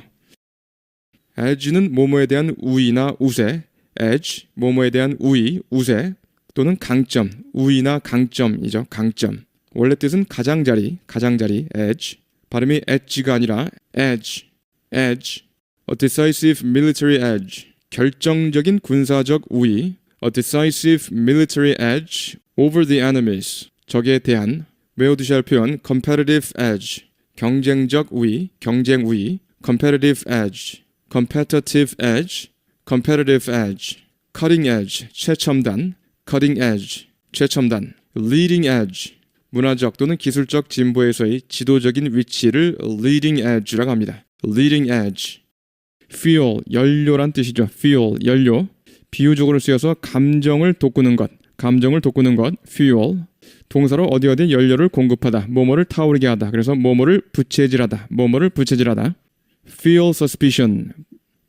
edge는 뭐뭐에 대한 우위나 우세. edge, 뭐뭐에 대한 우위, 우세 또는 강점, 우위나 강점이죠. 강점. 원래 뜻은 가장자리, edge. 발음이 edge가 아니라 edge. A decisive military edge. 결정적인 군사적 우위. A decisive military edge over the enemies. 적에 대한 외워두셔야 할 표현 competitive edge. 경쟁적 우위, 경쟁 우위. competitive edge. competitive edge. competitive edge. cutting edge. 최첨단. cutting edge. 최첨단. leading edge. 문화적 또는 기술적 진보에서의 지도적인 위치를 leading edge라고 합니다. leading edge. fuel, 연료란 뜻이죠. fuel, 연료. 비유적으로 쓰여서 감정을 돋구는 것. fuel. 동사로 어디 연료를 공급하다. 뭐뭐를 타오르게 하다. 그래서 뭐뭐를 부채질하다. feel suspicion.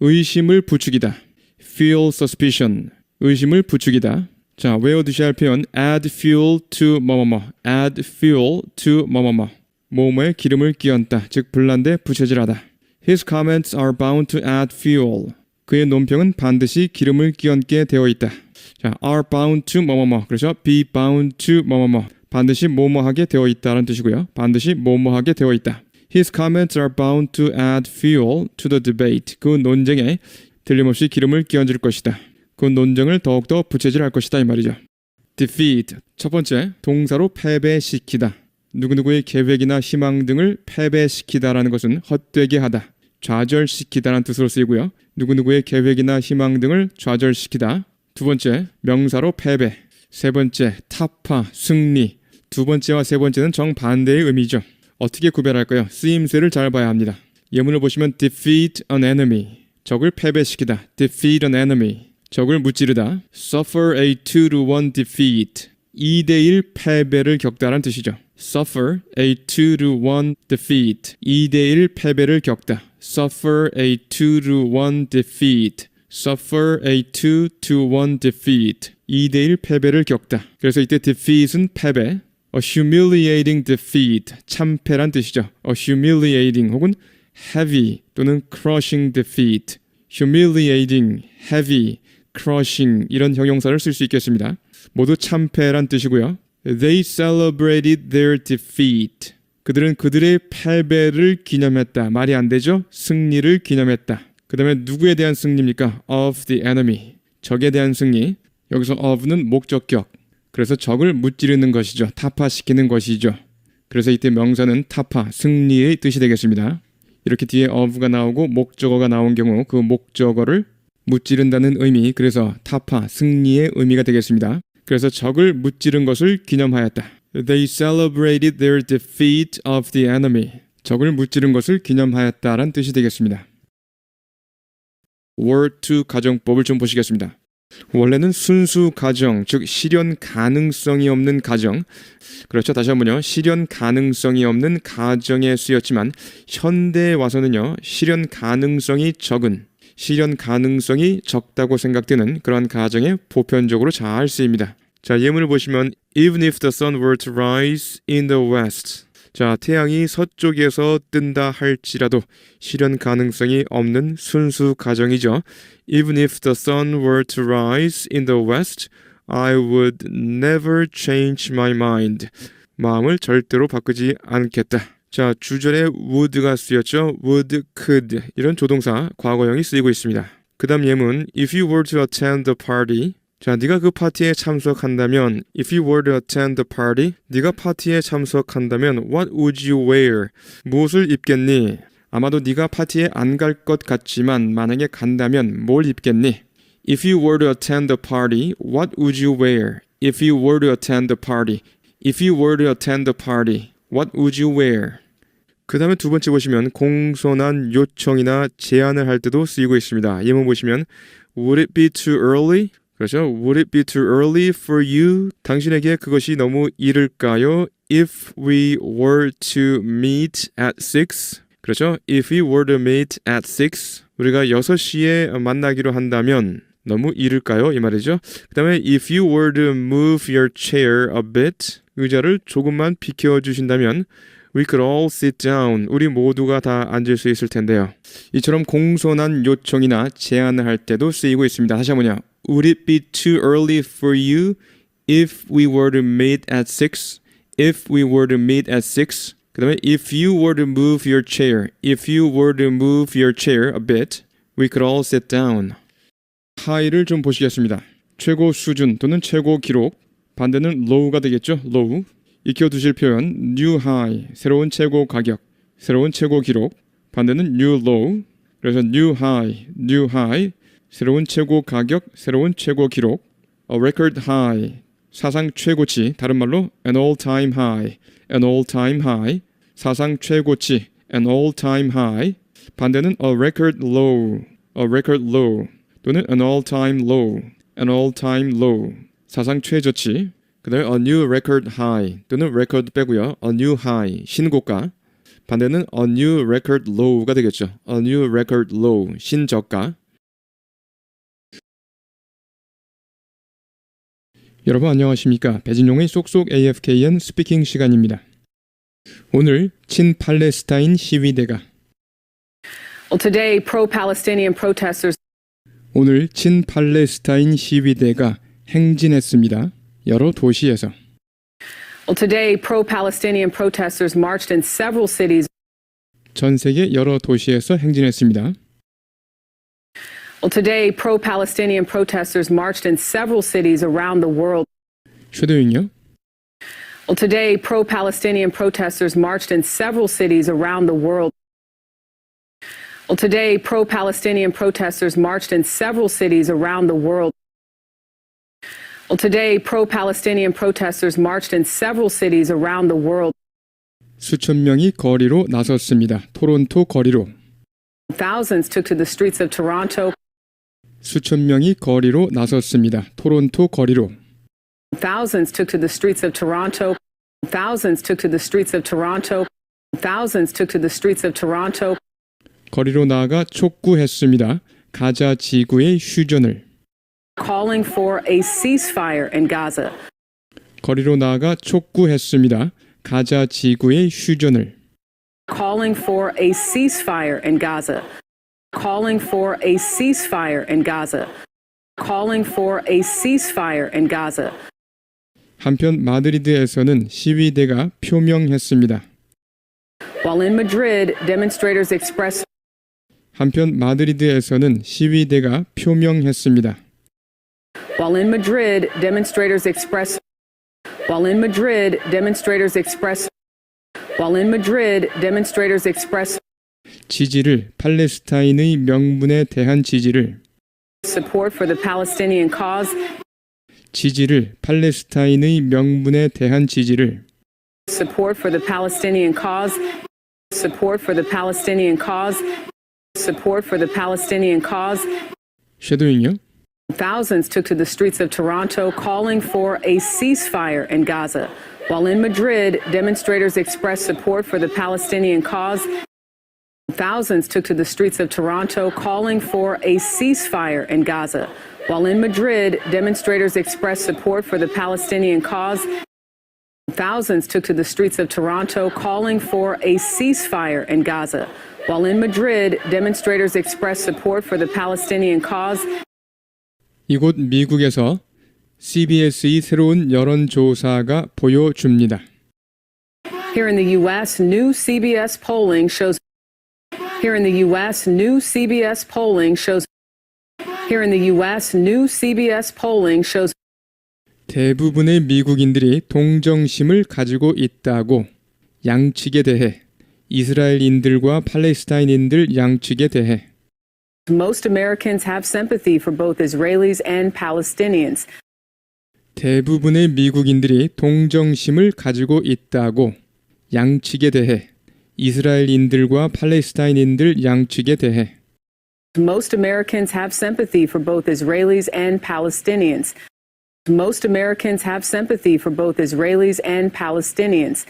의심을 부추기다. feel suspicion. 의심을 부추기다. 자, 외워두셔야 할 표현 add fuel to 뭐뭐뭐. add fuel to 뭐뭐뭐. 뭐뭐에 기름을 끼얹다. 즉 불난데 부채질하다. His comments are bound to add fuel. 그의 논평은 반드시 기름을 끼얹게 되어 있다. 자, are bound to 뭐뭐뭐. 그래서 be bound to 뭐뭐뭐. 반드시 뭐뭐하게 되어 있다는 뜻이고요. 반드시 뭐뭐하게 되어 있다. His comments are bound to add fuel to the debate. 그 논쟁에 틀림없이 기름을 끼얹을 것이다. 그 논쟁을 더욱더 부채질할 것이다 이 말이죠. defeat. 첫 번째, 동사로 패배시키다. 누구누구의 계획이나 희망 등을 패배시키다라는 것은 헛되게 하다. 좌절시키다라는 뜻으로 쓰이고요. 누구누구의 계획이나 희망 등을 좌절시키다. 두 번째, 명사로 패배. 세 번째, 타파, 승리. 두 번째와 세 번째는 정반대의 의미죠. 어떻게 구별할까요? 쓰임새를 잘 봐야 합니다. 예문을 보시면 defeat an enemy. 적을 패배시키다. defeat an enemy. 적을 무찌르다. suffer a 2-1 defeat. 2대1 패배를 겪다라는 뜻이죠. suffer a 2-1 defeat. 2대1 패배를 겪다. suffer a 2-1 defeat. suffer a 2-1 defeat. 2대1 패배를 겪다. 그래서 이때 defeat은 패배. a humiliating defeat. 참패란 뜻이죠. a humiliating 혹은 heavy 또는 crushing defeat. humiliating, heavy, crushing 이런 형용사를 쓸 수 있겠습니다. 모두 참패란 뜻이고요. They celebrated their defeat. 그들은 그들의 패배를 기념했다. 말이 안 되죠? 승리를 기념했다. 그 다음에 누구에 대한 승리입니까? Of the enemy. 적에 대한 승리. 여기서 of는 목적격. 그래서 적을 무찌르는 것이죠. 타파시키는 것이죠. 그래서 이때 명사는 타파, 승리의 뜻이 되겠습니다. 이렇게 뒤에 of가 나오고 목적어가 나온 경우 그 목적어를 무찌른다는 의미, 그래서 타파, 승리의 의미가 되겠습니다. 그래서 적을 무찌른 것을 기념하였다. They celebrated their defeat of the enemy. 적을 무찌른 것을 기념하였다라는 뜻이 되겠습니다. Word to 가정법을 좀 보시겠습니다. 원래는 순수 가정, 즉 실현 가능성이 없는 가정. 그렇죠. 다시 한번요. 실현 가능성이 없는 가정에 쓰였지만 현대에 와서는요. 실현 가능성이 적은, 실현 가능성이 적다고 생각되는 그런 가정에 보편적으로 잘 쓰입니다. 자, 예문을 보시면 Even if the sun were to rise in the west. 자, 태양이 서쪽에서 뜬다 할지라도 실현 가능성이 없는 순수 가정이죠. Even if the sun were to rise in the west, I would never change my mind. 마음을 절대로 바꾸지 않겠다. 자, 주절에 would가 쓰였죠. would, could 이런 조동사 과거형이 쓰이고 있습니다. 그 다음 예문 If you were to attend the party. 자, 네가 그 파티에 참석한다면 If you were to attend the party. 네가 파티에 참석한다면 What would you wear? 무엇을 입겠니? 아마도 네가 파티에 안 갈 것 같지만 만약에 간다면 뭘 입겠니? If you were to attend the party, what would you wear? If you were to attend the party. If you were to attend the party, what would you wear? 그 다음에 두 번째 보시면 공손한 요청이나 제안을 할 때도 쓰이고 있습니다. 예문 보시면 Would it be too early? 그렇죠. Would it be too early for you? 당신에게 그것이 너무 이를까요? If we were to meet at 6. 그렇죠. If we were to meet at 6. 우리가 6시에 만나기로 한다면 너무 이를까요? 이 말이죠. 그 다음에 If you were to move your chair a bit. 의자를 조금만 비켜주신다면 We could all sit down. 우리 모두가 다 앉을 수 있을 텐데요. 이처럼 공손한 요청이나 제안을 할 때도 쓰이고 있습니다. 다시 한번요. Would it be too early for you if we were to meet at 6? if we were to meet at 6. 그 다음에 if you were to move your chair. If you were to move your chair a bit, we could all sit down. high를 좀 보시겠습니다. 최고 수준 또는 최고 기록. 반대는 low가 되겠죠. low. 익혀두실 표현 new high, 새로운 최고 가격, 새로운 최고 기록. 반대는 new low. 그래서 new high, 새로운 최고 가격, 새로운 최고 기록. A record high, 사상 최고치. 다른 말로 an all-time high, 사상 최고치, an all-time high. 반대는 a record low, 또는 an all-time low, 사상 최저치. 그다음에 a new record high 또는 record 빼고요. a new high, 신고가. 반대는 a new record low가 되겠죠. a new record low, 신저가. 여러분 안녕하십니까? 배진용의 쏙쏙 AFKN 스피킹 시간입니다. 오늘 친팔레스타인 시위대가 Well, today, pro-Palestinian protesters 오늘 친팔레스타인 시위대가 행진했습니다. 여러 도시에서. Well, today, pro-Palestinian protesters marched in several cities. 전 세계 여러 도시에서 행진했습니다. Well, today, pro-Palestinian protesters marched in several cities around the world. 쉐도잉요? Well, today, pro-Palestinian protesters marched in several cities around the world. Well, today, pro-Palestinian protesters marched in several cities around the world. Well, today, pro-Palestinian protesters marched in several cities around the world. 수천 명이 거리로 나섰습니다. 토론토 거리로. Thousands took to the streets of Toronto. 수천 명이 거리로 나섰습니다. 토론토 거리로. Thousands took to the streets of Toronto. Thousands took to the streets of Toronto. Thousands took to the streets of Toronto. 거리로 나아가 촉구했습니다. 가자 지구의 휴전을. Calling for a ceasefire in Gaza. 거리로 나아가 촉구했습니다. 가자 지구의 휴전을. Calling for a ceasefire in Gaza. Calling for a ceasefire in Gaza. Calling for a ceasefire in Gaza. 한편 마드리드에서는 시위대가 표명했습니다. While in Madrid, demonstrators expressed 한편 마드리드에서는 시위대가 표명했습니다. While in Madrid, demonstrators expressed While in Madrid, demonstrators expressed While in Madrid, demonstrators expressed 지지를 팔레스타인의 명분에 대한 지지를 support for the Palestinian cause, 지지를 팔레스타인의 명분에 대한 지지를 support for the Palestinian cause, support for the Palestinian cause, support for the Palestinian cause. 쉐도잉요? Thousands took to the streets of Toronto calling for a ceasefire in Gaza. While in Madrid, demonstrators expressed support for the Palestinian cause. Thousands took to the streets of Toronto calling for a ceasefire in Gaza. While in Madrid, demonstrators expressed support for the Palestinian cause. Thousands took to the streets of Toronto calling for a ceasefire in Gaza. While in Madrid, demonstrators expressed support for the Palestinian cause. 이곳 미국에서 CBS의 새로운 여론조사가 보여줍니다. Here in the U.S., new CBS polling shows. Here in the U.S., new CBS polling shows. Here in the U.S., new CBS polling shows. 대부분의 미국인들이 동정심을 가지고 있다고 양측에 대해 이스라엘인들과 팔레스타인인들 양측에 대해 Most Americans have sympathy for both Israelis and Palestinians. 대부분의 미국인들이 동정심을 가지고 있다고 양측에 대해 이스라엘인들과 팔레스타인인들 양측에 대해 Most Americans have sympathy for both Israelis and Palestinians. Most Americans have sympathy for both Israelis and Palestinians.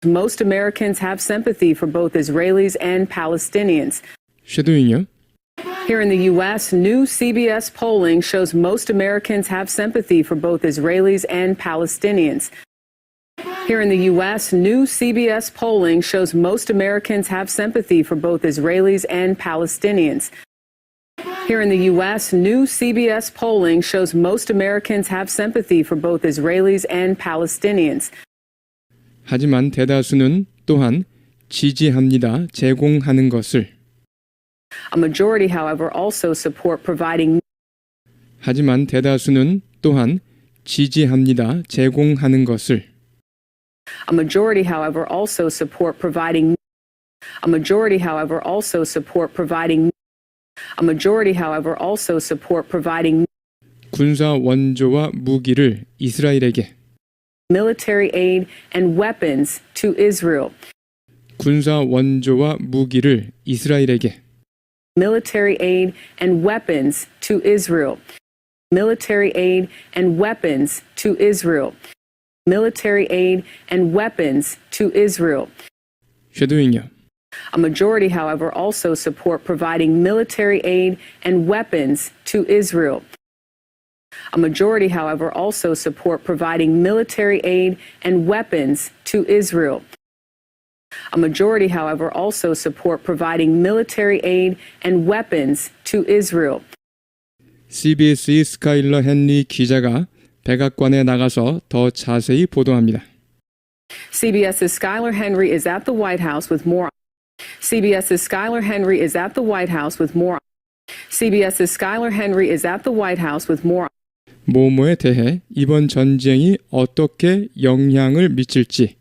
Most Americans have sympathy for both Israelis and Palestinians. 쉐도잉요? Here in the U.S., new CBS polling shows most Americans have sympathy for both Israelis and Palestinians. Here in the U.S., new CBS polling shows most Americans have sympathy for both Israelis and Palestinians. Here in the U.S., new CBS polling shows most Americans have sympathy for both Israelis and Palestinians. 하지만 대다수는 또한 지지합니다. 제공하는 것을. A majority, however, also support providing 하지만 대다수는 또한 지지합니다. 제공하는 것을. A majority, however, also support providing A majority, however, also support providing A majority, however, also support providing 군사 원조와 무기를 이스라엘에게. military aid and weapons to Israel. 군사 원조와 무기를 이스라엘에게. Military aid and weapons to Israel. Military aid and weapons to Israel. Military aid and weapons to Israel. 쉐도잉요. A majority, however, also support providing military aid and weapons to Israel. A majority, however, also support providing military aid and weapons to Israel. A majority, however, also support providing military aid and weapons to Israel. CBS의 스카일러 헨리 기자가 백악관에 나가서 더 자세히 보도합니다. CBS's Skylar Henry is at the White House with more. CBS's Skylar Henry is at the White House with more. CBS's Skylar Henry is at the White House with more. 모모에 대해 이번 전쟁이 어떻게 영향을 미칠지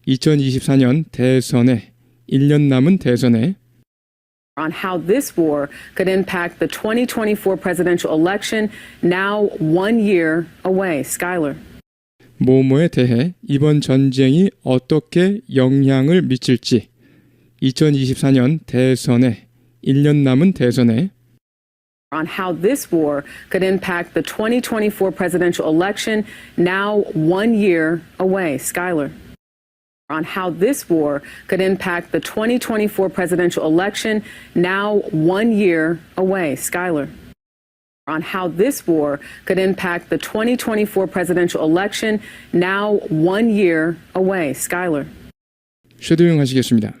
2024년 대선에 1년 남은 대선에 On how this war could impact the 2024 presidential election, now 1 year away. Skylar. 모모에 대해 이번 전쟁이 어떻게 영향을 미칠지 2024년 대선에 1년 남은 대선에 On how this war could impact the 2024 presidential election, now 1 year away. Skylar. On how this war could impact the 2024 presidential election, now 1 year away. Skylar. On how this war could impact the 2024 presidential election, now 1 year away. Skylar. 쉐도잉 하시겠습니다.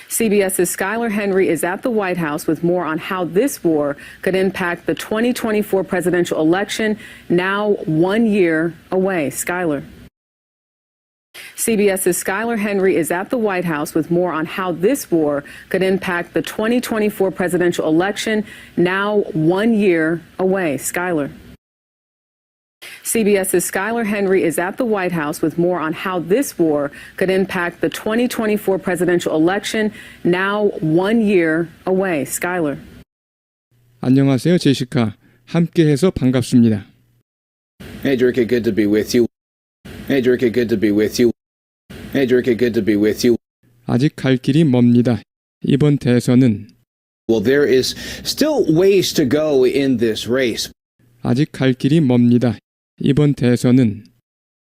CBS's Skylar Henry is at the White House with more on how this war could impact the 2024 presidential election, now 1 year away. Skylar. CBS's Skylar Henry is at the White House with more on how this war could impact the 2024 presidential election, now 1 year away. Skylar. CBS's Skylar Henry is at the White House with more on how this war could impact the 2024 presidential election, now 1 year away. Skylar. 안녕하세요, 제시카. 함께해서 반갑습니다. Hey, Jerky, good to be with you. Hey, Jerky, good to be with you. Hey, Jerky, good to be with you. 아직 갈 길이 멉니다. 이번 대선은 Well, there is still ways to go in this race. 아직 갈 길이 멉니다. 이번 대선은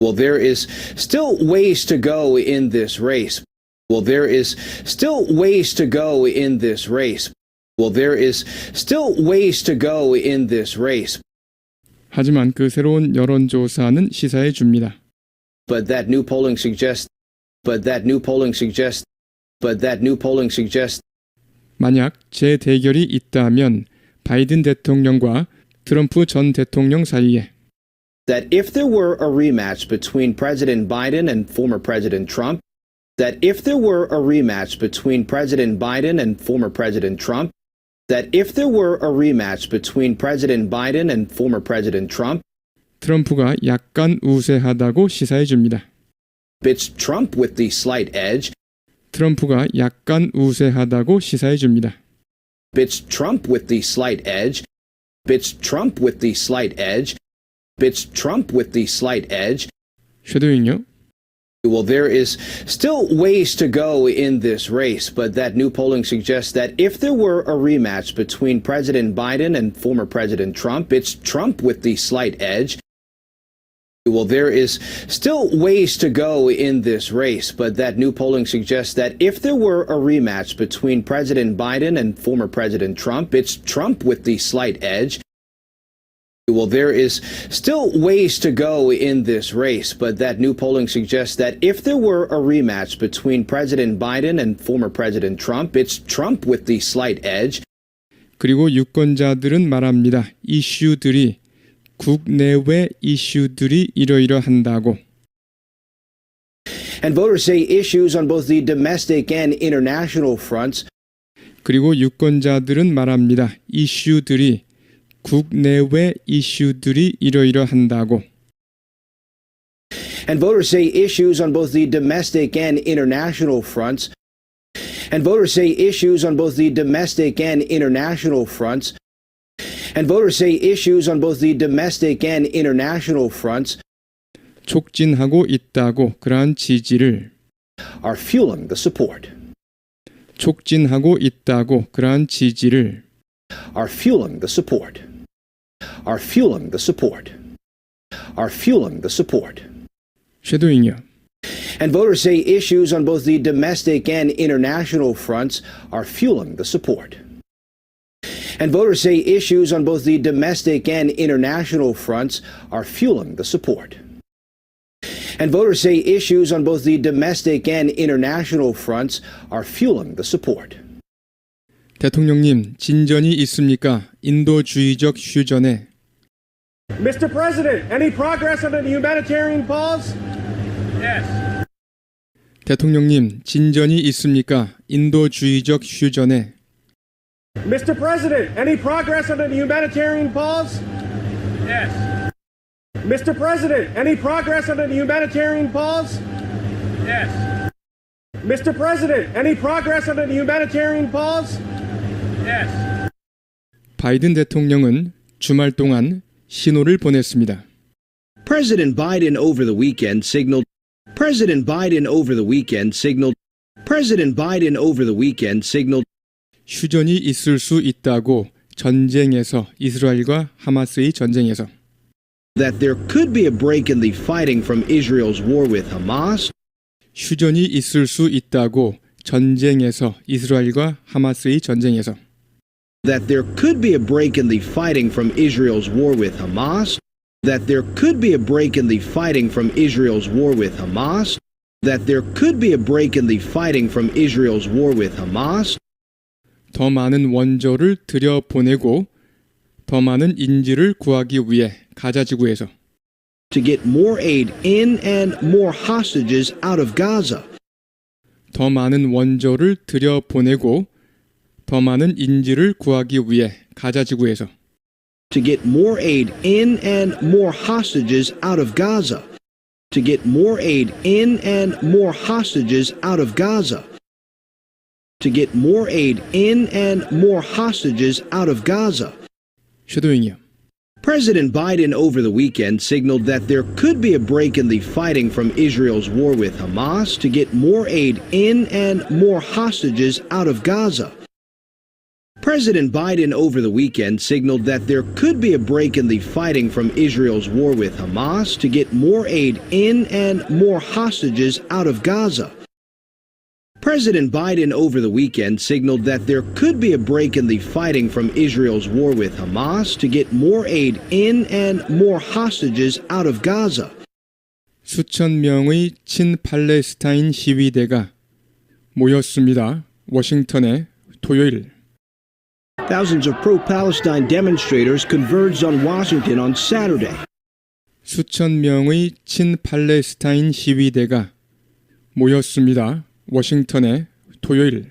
Well, there is still ways to go in this race. Well, there is still ways to go in this race. Well, there is still ways to go in this race. 하지만 그 새로운 여론조사는 시사해 줍니다. But that new polling suggests 만약 재대결이 있다면 바이든 대통령과 트럼프 전 대통령 사이에 that if there were a rematch between President Biden and former President Trump, that if there were a rematch between President Biden and former President Trump, that if there were a rematch between President Biden and former President Trump, 트럼프가 약간 우세하다고 시사해 줍니다. it's Trump with the slight edge. 트럼프가 약간 우세하다고 시사해 줍니다. It's Trump with the slight edge. It's Trump with the slight edge. It's Trump with the slight edge. 쉐도잉요. Well, there is still ways to go in this race, but that new polling suggests that if there were a rematch between President Biden and former President Trump, it's Trump with the slight edge. Well, there is still ways to go in this race, but that new polling suggests that if there were a rematch between President Biden and former President Trump, it's Trump with the slight edge. Well, there is still ways to go in this race, but that new polling suggests that if there were a rematch between President Biden and former President Trump, it's Trump with the slight edge. 그리고 유권자들은 말합니다. 이슈들이 국내외 이슈들이 이러이러한다고. And voters say issues on both the domestic and international fronts 그리고 유권자들은 말합니다. 이슈들이 국내외 이슈들이 이러이러한다고. And voters say issues on both the domestic and international fronts. And voters say issues on both the domestic and international fronts. And voters say issues on both the domestic and international fronts 촉진하고 있다고 그러한 지지를 are fueling the support. 촉진하고 있다고 그러한 지지를 Are fueling the support. Are fueling the support. Are fueling the support. 쉐도잉이요. And voters say issues on both the domestic and international fronts are fueling the support. And voters say issues on both the domestic and international fronts are fueling the support. And voters say issues on both the domestic and international fronts are fueling the support. 대통령님, 진전이 있습니까? 인도주의적 휴전에. Mr. President, any progress on the humanitarian pause? Yes. 대통령님, 진전이 있습니까? 인도주의적 휴전에. Mr. President, any progress on the humanitarian pause? Yes. Mr. President, any progress on the humanitarian pause? Yes. Mr. President, any progress on the humanitarian pause? Yes. 바이든 대통령은 주말 동안 신호를 보냈습니다. President Biden over the weekend signaled 휴전이 있을 수 있다고 전쟁에서 이스라엘과 하마스의 전쟁에서 that there could be a break in the fighting from Israel's war with Hamas 휴전이 있을 수 있다고 전쟁에서 이스라엘과 하마스의 전쟁에서 that there could be a break in the fighting from Israel's war with Hamas that there could be a break in the fighting from Israel's war with Hamas that there could be a break in the fighting from Israel's war with Hamas 더 많은 원조를 들여보내고 더 많은 인질을 구하기 위해 가자 지구에서 to get more aid in and more hostages out of Gaza 더 많은 원조를 들여보내고 더 많은 인질을 구하기 위해 가자 지구에서 to get more aid in and more hostages out of Gaza to get more aid in and more hostages out of Gaza to get more aid in and more hostages out of Gaza. 쉐도잉이요. President Biden over the weekend signaled that there could be a break in the fighting from Israel's war with Hamas to get more aid in and more hostages out of Gaza. President Biden over the weekend signaled that there could be a break in the fighting from Israel's war with Hamas to get more aid in and more hostages out of Gaza. President Biden over the weekend signaled that there could be a break in the fighting from Israel's war with Hamas to get more aid in and more hostages out of Gaza. 수천 명의 친팔레스타인 시위대가 모였습니다. 워싱턴에 토요일. Thousands of pro-Palestine demonstrators converged on Washington on Saturday. 수천 명의 친팔레스타인 시위대가 모였습니다. 워싱턴에 토요일.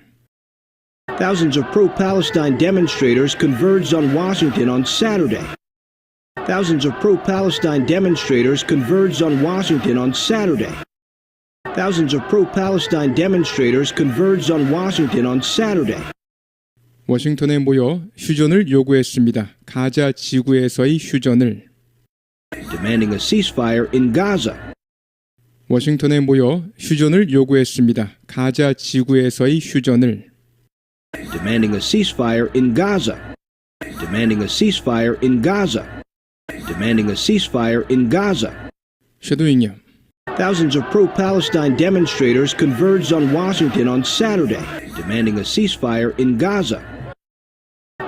Thousands of pro-Palestine demonstrators converged on Washington on Saturday. Thousands of pro-Palestine demonstrators converged on Washington on Saturday. Thousands of pro-Palestine demonstrators converged on Washington on Saturday. 워싱턴에 모여 휴전을 요구했습니다. 가자 지구에서의 휴전을. Demanding a ceasefire in Gaza. 워싱턴에 모여 휴전을 요구했습니다. 가자 지구에서의 휴전을. Demanding a ceasefire in Gaza. Demanding a ceasefire in Gaza. Demanding a ceasefire in Gaza. 쉐도잉이요. Thousands of pro-Palestine demonstrators converged on Washington on Saturday, demanding a ceasefire in Gaza.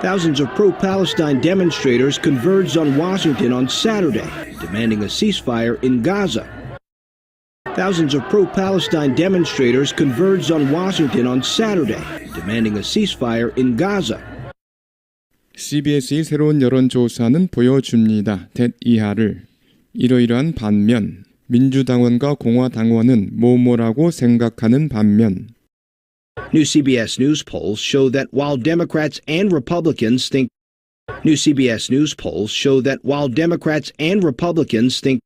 Thousands of pro-Palestine demonstrators converged on Washington on Saturday, demanding a ceasefire in Gaza. Thousands of pro-Palestine demonstrators converged on Washington on Saturday, demanding a ceasefire in Gaza. CBS의 새로운 여론조사는 보여줍니다. 대이하를 이러이러한 반면 민주당원과 공화당원은 뭐뭐라고 생각하는 반면 New CBS News polls show that while Democrats and Republicans think New CBS News polls show that while Democrats and Republicans think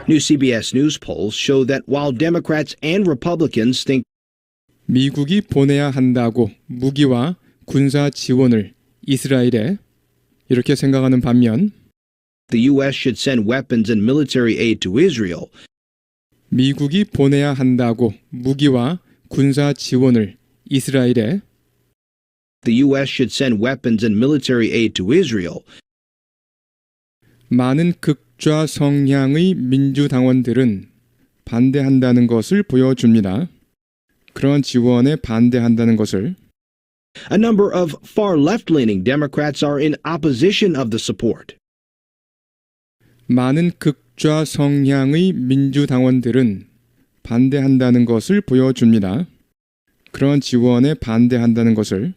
New CBS News polls show that while Democrats and Republicans think 미국이 보내야 한다고 무기와 군사 지원을 이스라엘에 이렇게 생각하는 반면 the U.S. should send weapons and military aid to Israel, 미국이 보내야 한다고 무기와 군사 지원을 이스라엘에 the U.S. should send weapons and military aid to Israel, 많은 극좌 성향의 민주당원들은 반대한다는 것을 보여줍니다. 그런 지원에 반대한다는 것을 a number of far left-leaning Democrats are in opposition of the support. 많은 극좌 성향의 민주당원들은 반대한다는 것을 보여줍니다. 그런 지원에 반대한다는 것을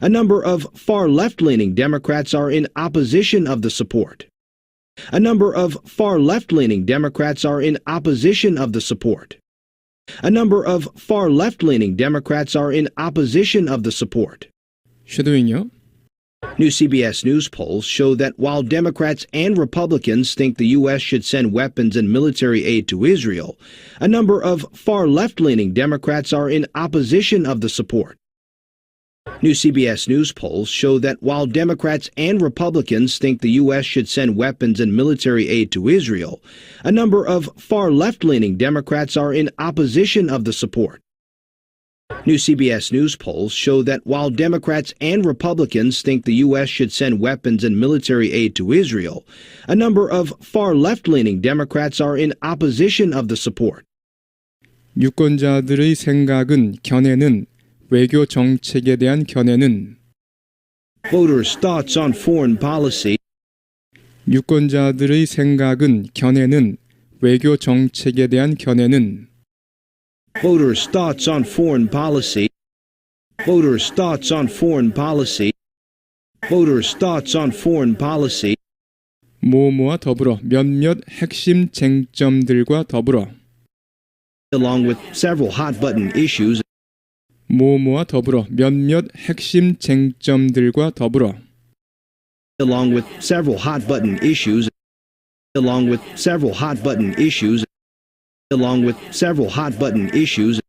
A number of far left-leaning Democrats are in opposition of the support. A number of far left-leaning Democrats are in opposition of the support. A number of far left-leaning Democrats are in opposition of the support. 쉐도잉요. New CBS News polls show that while Democrats and Republicans think the U.S. should send weapons and military aid to Israel, a number of far left-leaning Democrats are in opposition of the support. New CBS News polls show that while Democrats and Republicans think the U.S. should send weapons and military aid to Israel, a number of far left-leaning Democrats are in opposition of the support. New CBS News polls show that while Democrats and Republicans think the U.S. should send weapons and military aid to Israel, a number of far left-leaning Democrats are in opposition of the support. 유권자들의 생각은 견해는 외교 정책에 대한 견해는 Voters' thoughts on foreign policy 유권자들의 생각은 견해는 외교 정책에 대한 견해는 Voters' thoughts on foreign policy Voters' thoughts on foreign policy Voters' thoughts on foreign policy 뭐뭐와 더불어 몇몇 핵심 쟁점들과 더불어 along with several hot-button issues 뭐뭐와 더불어 몇몇 핵심 쟁점들과 더불어 along with several hot-button issues along with several hot-button issues along with several hot-button issues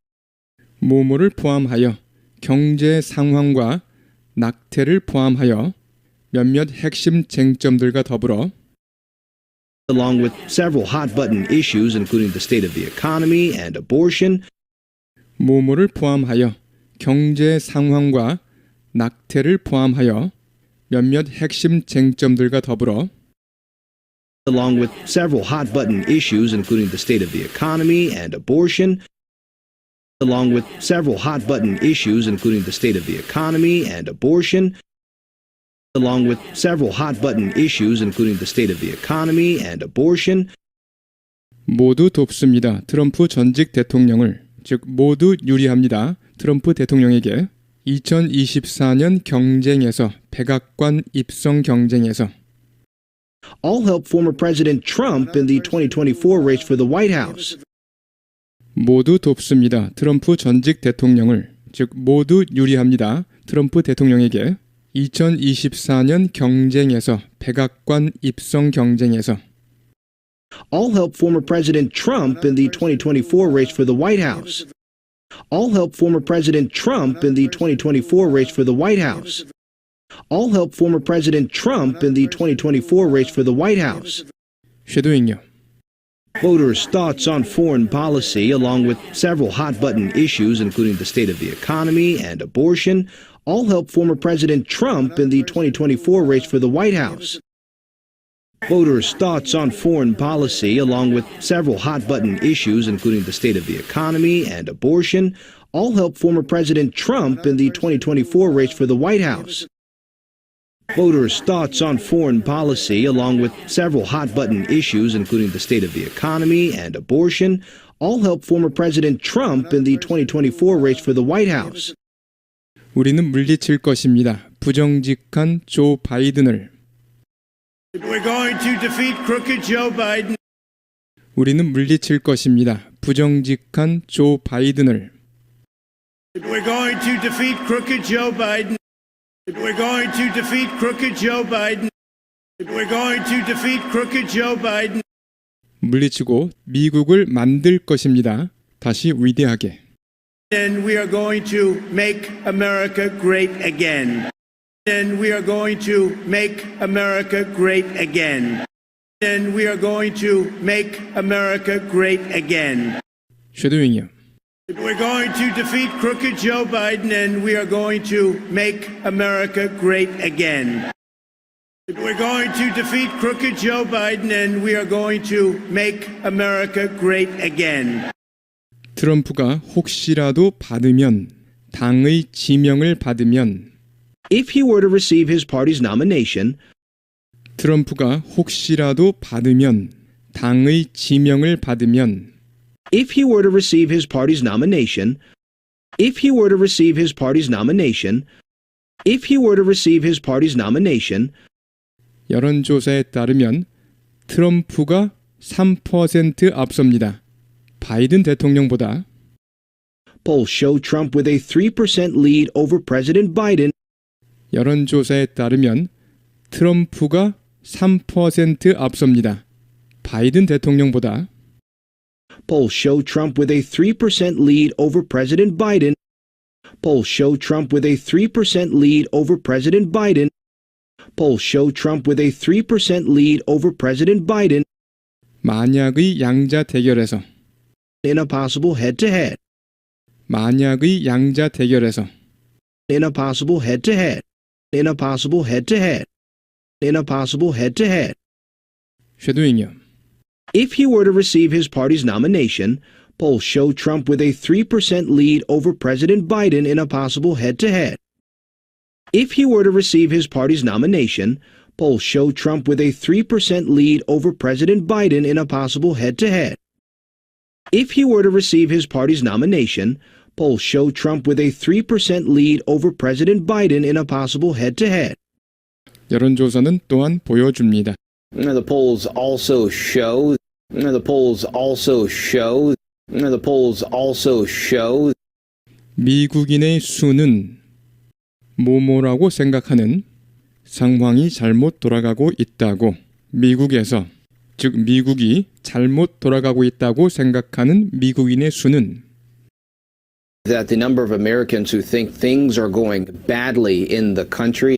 뭐뭐를 포함하여 경제 상황과 낙태를 포함하여 몇몇 핵심 쟁점들과 더불어 along with several hot-button issues including the state of the economy and abortion 뭐뭐를 포함하여 경제 상황과 낙태를 포함하여 몇몇 핵심 쟁점들과 더불어 along with several hot-button issues including the state of the economy and abortion along with several hot-button issues including the state of the economy and abortion along with several hot-button issues including the state of the economy and abortion 모두 돕습니다. 트럼프 전직 대통령을 즉 모두 유리합니다. 트럼프 대통령에게 2024년 경쟁에서 백악관 입성 경쟁에서 all help former President Trump in the 2024 race for the White House. 모두 돕습니다. 트럼프 전직 대통령을 즉 모두 유리합니다. 트럼프 대통령에게 2024년 경쟁에서 백악관 입성 경쟁에서 all help former President Trump in the 2024 race for the White House. all help former President Trump in the 2024 race for the White House. all help former President Trump in the 2024 race for the White House. 쉐도잉요. Voters' thoughts on foreign policy along with several hot-button issues including the state of the economy and abortion all help former President Trump in the 2024 race for the White House. Voters' thoughts on foreign policy along with several hot-button issues including the state of the economy and abortion all help former President Trump in the 2024 race for the White House. Voters' thoughts on foreign policy along with several hot-button issues including the state of the economy and abortion all help former President Trump in the 2024 race for the White House. 우리는 물리칠 것입니다. 부정직한 조 바이든을 We're going to defeat crooked Joe Biden. 우리는 물리칠 것입니다. 부정직한 조 바이든을. We're going to defeat crooked Joe Biden. We're going to defeat crooked Joe Biden. We're going to defeat crooked Joe Biden. 물리치고 미국을 만들 것입니다. 다시 위대하게. And we are going to make America great again. And we are going to make America great again. And we are going to make America great again. 쉐도잉이요. We're going to defeat crooked Joe Biden and we are going to make America great again. We're going to defeat crooked Joe Biden and we are going to make America great again. 트럼프가 혹시라도 받으면 당의 지명을 받으면 If he were to receive his party's nomination, 트럼프가 혹시라도 받으면 당의 지명을 받으면 if he were to receive his party's nomination, if he were to receive his party's nomination, if he were to receive his party's nomination, 여론조사에 따르면 트럼프가 3% 앞섭니다. 바이든 대통령보다. polls show Trump with a 3% lead over President Biden. 여론조사에 따르면 트럼프가 3% 앞섭니다. 바이든 대통령보다. Polls show Trump with a 3% lead over President Biden. Polls show Trump with a 3% lead over President Biden. Polls show Trump with a 3% lead over President Biden 만약의 양자 대결에서 in a possible head-to-head. 만약의 양자 대결에서 In a possible head-to-head. In a possible head-to-head. In a possible head-to-head. 쉐도잉이요. If he were to receive his party's nomination, polls show Trump with a 3% lead over President Biden in a possible head-to-head. If he were to receive his party's nomination, polls show Trump with a 3% lead over President Biden in a possible head-to-head. If he were to receive his party's nomination, polls show Trump with a 3% lead over President Biden in a possible head-to-head. 여론조사는 또한 보여줍니다. The polls also show. The polls also show. The polls also show. 미국인의 수는 뭐뭐라고 생각하는 상황이 잘못 돌아가고 있다고 미국에서 즉 미국이 잘못 돌아가고 있다고 생각하는 미국인의 수는 That the number of Americans who think things are going badly in the country.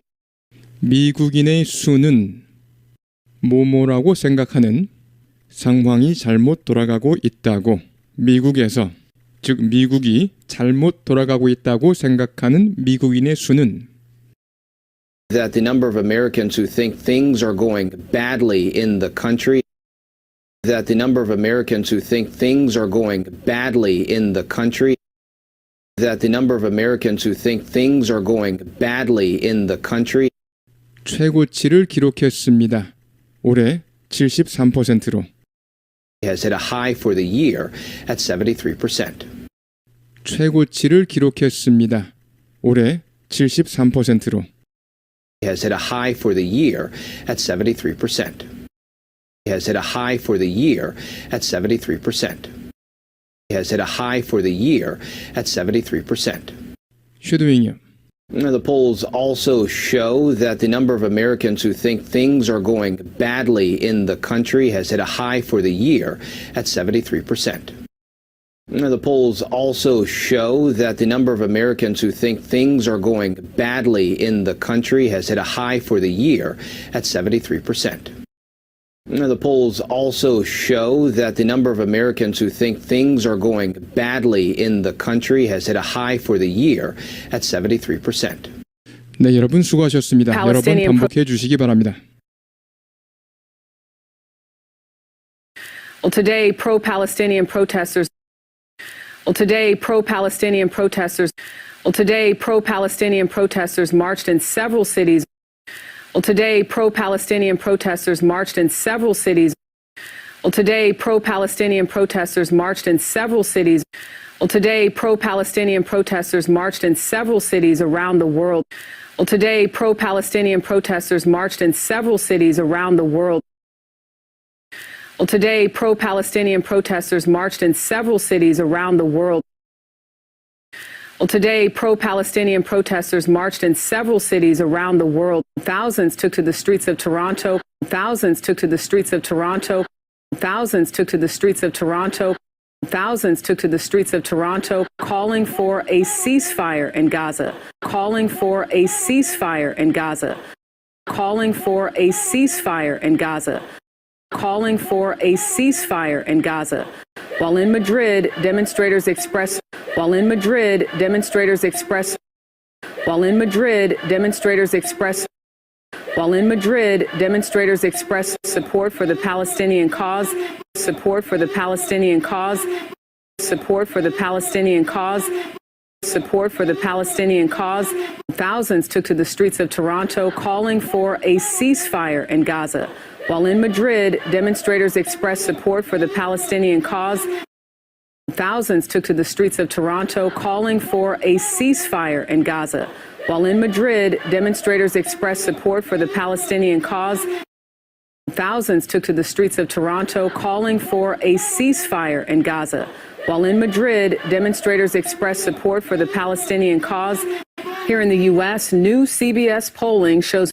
미국인의 수는 뭐뭐라고 생각하는 상황이 잘못 돌아가고 있다고 미국에서 즉 미국이 잘못 돌아가고 있다고 생각하는 미국인의 수는 That the number of Americans who think things are going badly in the country. That the number of Americans who think things are going badly in the country. That the number of Americans who think things are going badly in the country. 최고치를 기록했습니다. 올해 73%로 Has hit a high for the year at 73%. 최고치를 기록했습니다. 올해 73%로 Has hit a high for the year at 73%. Has hit a high for the year at 73%. Has hit a high for the year at 73%. 쉐도잉이요. The polls also show that the number of Americans who think things are going badly in the country has hit a high for the year at 73%. The polls also show that the number of Americans who think things are going badly in the country has hit a high for the year at 73%. The polls also show that the number of Americans who think things are going badly in the country has hit a high for the year at 73%. 네, 여러분 수고하셨습니다. 여러분 반복해 주시기 바랍니다. Well, today, pro-Palestinian protesters marched in several cities. Well, today, pro-Palestinian protesters marched in several cities. Well, today, pro-Palestinian protesters marched in several cities. Well, today, pro-Palestinian protesters marched in several cities around the world. Well, today, pro-Palestinian protesters marched in several cities around the world. Well, today, pro-Palestinian protesters marched in several cities around the world. Well, today, pro-Palestinian protesters marched in several cities around the world. Thousands took to the streets of Toronto. Thousands took to the streets of Toronto. Thousands took to the streets of Toronto. Thousands took to the streets of Toronto, calling for a ceasefire in Gaza. Calling for a ceasefire in Gaza. Calling for a ceasefire in Gaza. Calling for a ceasefire in Gaza. While in Madrid, demonstrators expressed support for the Palestinian cause, support for the Palestinian cause, support for the Palestinian cause, support for the Palestinian cause. Thousands took to the streets of Toronto calling for a ceasefire in Gaza. While in Madrid, demonstrators expressed support for the Palestinian cause. Thousands took to the streets of Toronto calling for a ceasefire in Gaza. While in Madrid, demonstrators expressed support for the Palestinian cause. Thousands took to the streets of Toronto calling for a ceasefire in Gaza. While in Madrid, demonstrators expressed support for the Palestinian cause. Here in the U.S., new CBS polling shows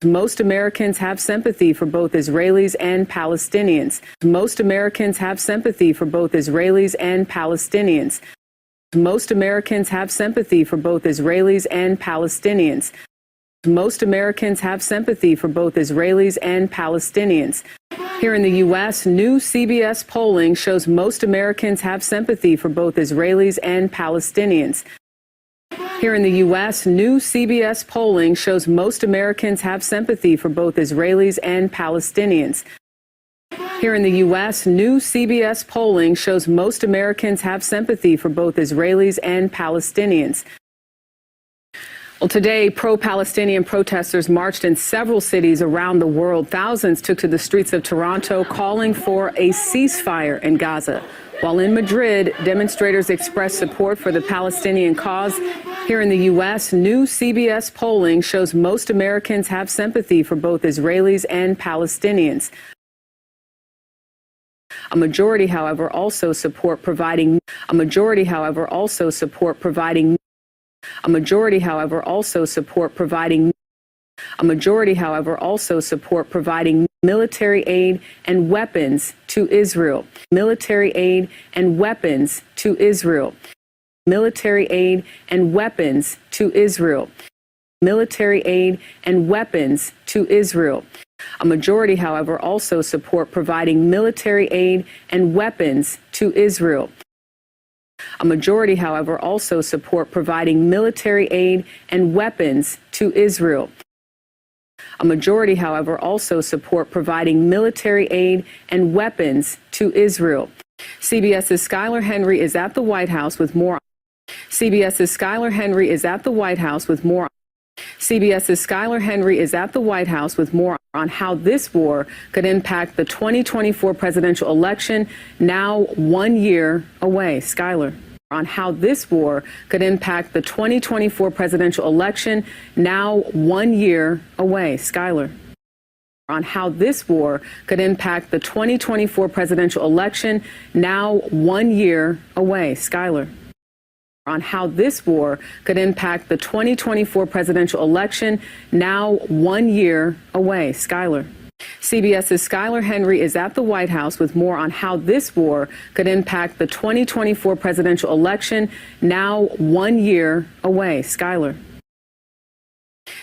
most Americans have sympathy for both Israelis and Palestinians. Most Americans have sympathy for both Israelis and Palestinians. Most Americans have sympathy for both Israelis and Palestinians. Most Americans have sympathy for both Israelis and Palestinians. Here in the U.S., new CBS polling shows most Americans have sympathy for both Israelis and Palestinians. Here in the U.S., new CBS polling shows most Americans have sympathy for both Israelis and Palestinians. Here in the U.S., new CBS polling shows most Americans have sympathy for both Israelis and Palestinians. Well, today, pro-Palestinian protesters marched in several cities around the world. Thousands took to the streets of Toronto calling for a ceasefire in Gaza. While in Madrid, demonstrators expressed support for the Palestinian cause. Here in the U.S., new CBS polling shows most Americans have sympathy for both Israelis and Palestinians. A majority, however, also support providing military aid and weapons to Israel. Military aid and weapons to Israel. Military aid and weapons to Israel. Military aid and weapons to Israel. A majority, however, also support providing military aid and weapons to Israel. A majority, however, also support providing military aid and weapons to Israel. A majority, however, also support providing military aid and weapons to Israel. CBS's Skylar Henry is at the White House with more. CBS's Skylar Henry is at the White House with more. CBS's Skylar Henry is at the White House with more on how this war could impact the 2024 presidential election, now 1 year away. Skylar, on how this war could impact the 2024 presidential election, now 1 year away. Skylar, on how this war could impact the 2024 presidential election, now 1 year away. Skylar, on how this war could impact the 2024 presidential election, now 1 year away. Skylar. CBS's Skylar Henry is at the White House with more on how this war could impact the 2024 presidential election, now 1 year away. Skylar.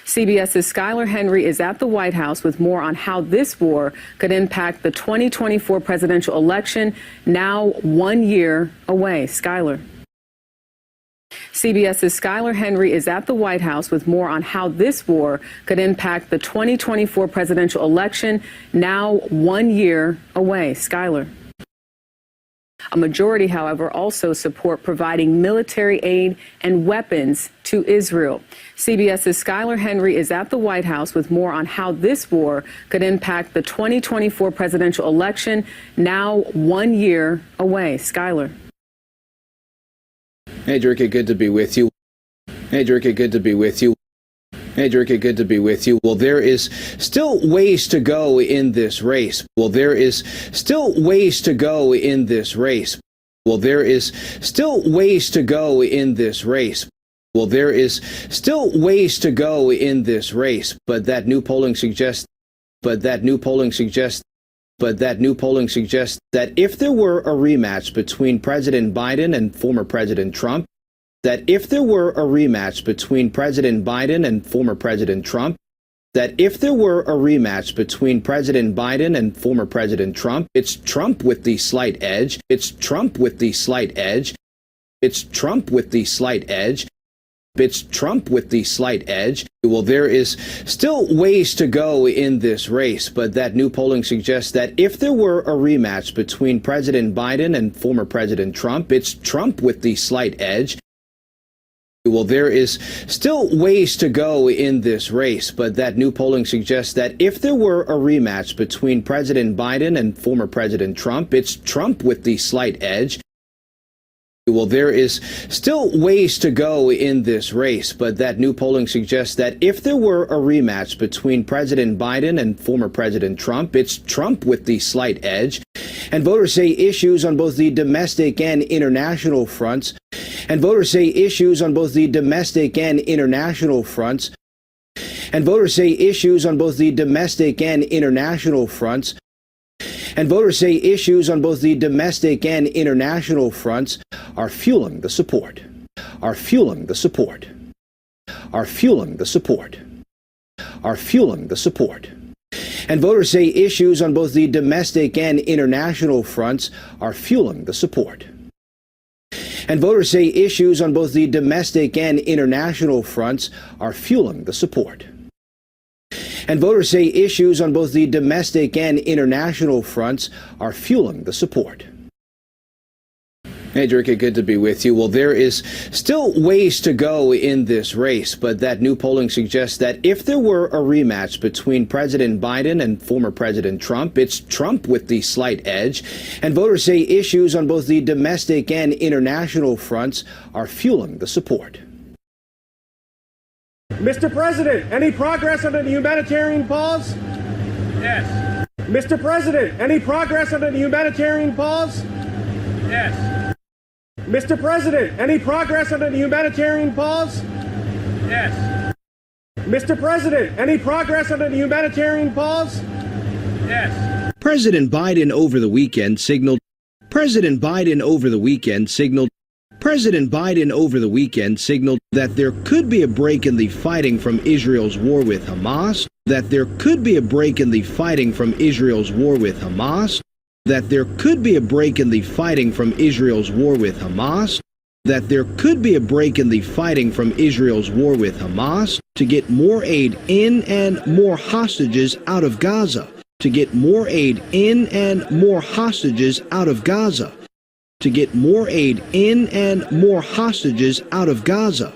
CBS's Skylar Henry is at the White House with more on how this war could impact the 2024 presidential election, now 1 year away. Skylar. CBS's Skylar Henry is at the White House with more on how this war could impact the 2024 presidential election, now 1 year away. Skylar. A majority, however, also support providing military aid and weapons to Israel. CBS's Skylar Henry is at the White House with more on how this war could impact the 2024 presidential election, now 1 year away. Skylar. Hey, Jerika, good to be with you. Hey, Jerika, good to be with you. Hey, Ricky, good to be with you. Well, there is still ways to go in this race. Well, there is still ways to go in this race. Well, there is still ways to go in this race. Well, there is still ways to go in this race, but that new polling suggests that if there were a rematch between President Biden and former President Trump, that if there were a rematch between President Biden and former President Trump, it's Trump with the slight edge. It's Trump with the slight edge. It's Trump with the slight edge. It's Trump with the slight edge. Well, there is still ways to go in this race, but that new polling suggests that if there were a rematch between President Biden and former President Trump, it's Trump with the slight edge. Well, there is still ways to go in this race, but that new polling suggests that if there were a rematch between President Biden and former President Trump, it's Trump with the slight edge. Well, there is still ways to go in this race, but that new polling suggests that if there were a rematch between President Biden and former President Trump, it's Trump with the slight edge. And voters say issues on both the domestic and international fronts. And voters say issues on both the domestic and international fronts. And voters say issues on both the domestic and international fronts. And voters say issues on both the domestic and international fronts are fueling the support. Are fueling the support. Are fueling the support. Are fueling the support. And voters say issues on both the domestic and international fronts are fueling the support. And voters say issues on both the domestic and international fronts are fueling the support. And voters say issues on both the domestic and international fronts are fueling the support. Hey, Ricky, good to be with you. Well, there is still ways to go in this race, but that new polling suggests that if there were a rematch between President Biden and former President Trump, it's Trump with the slight edge. And voters say issues on both the domestic and international fronts are fueling the support. Mr. President, any progress on the humanitarian pause? Yes. Mr. President, any progress on the humanitarian pause? Yes. Mr. President, any progress on the humanitarian pause? Yes. Mr. President, any progress on the humanitarian pause? Yes. President Biden over the weekend signaled that there could be a break in the fighting from Israel's war with Hamas, that there could be a break in the fighting from Israel's war with Hamas, that there could be a break in the fighting from Israel's war with Hamas, that there could be a break in the fighting from Israel's war with Hamas to get more aid in and more hostages out of Gaza, to get more aid in and more hostages out of Gaza, to get more aid in and more hostages out of Gaza,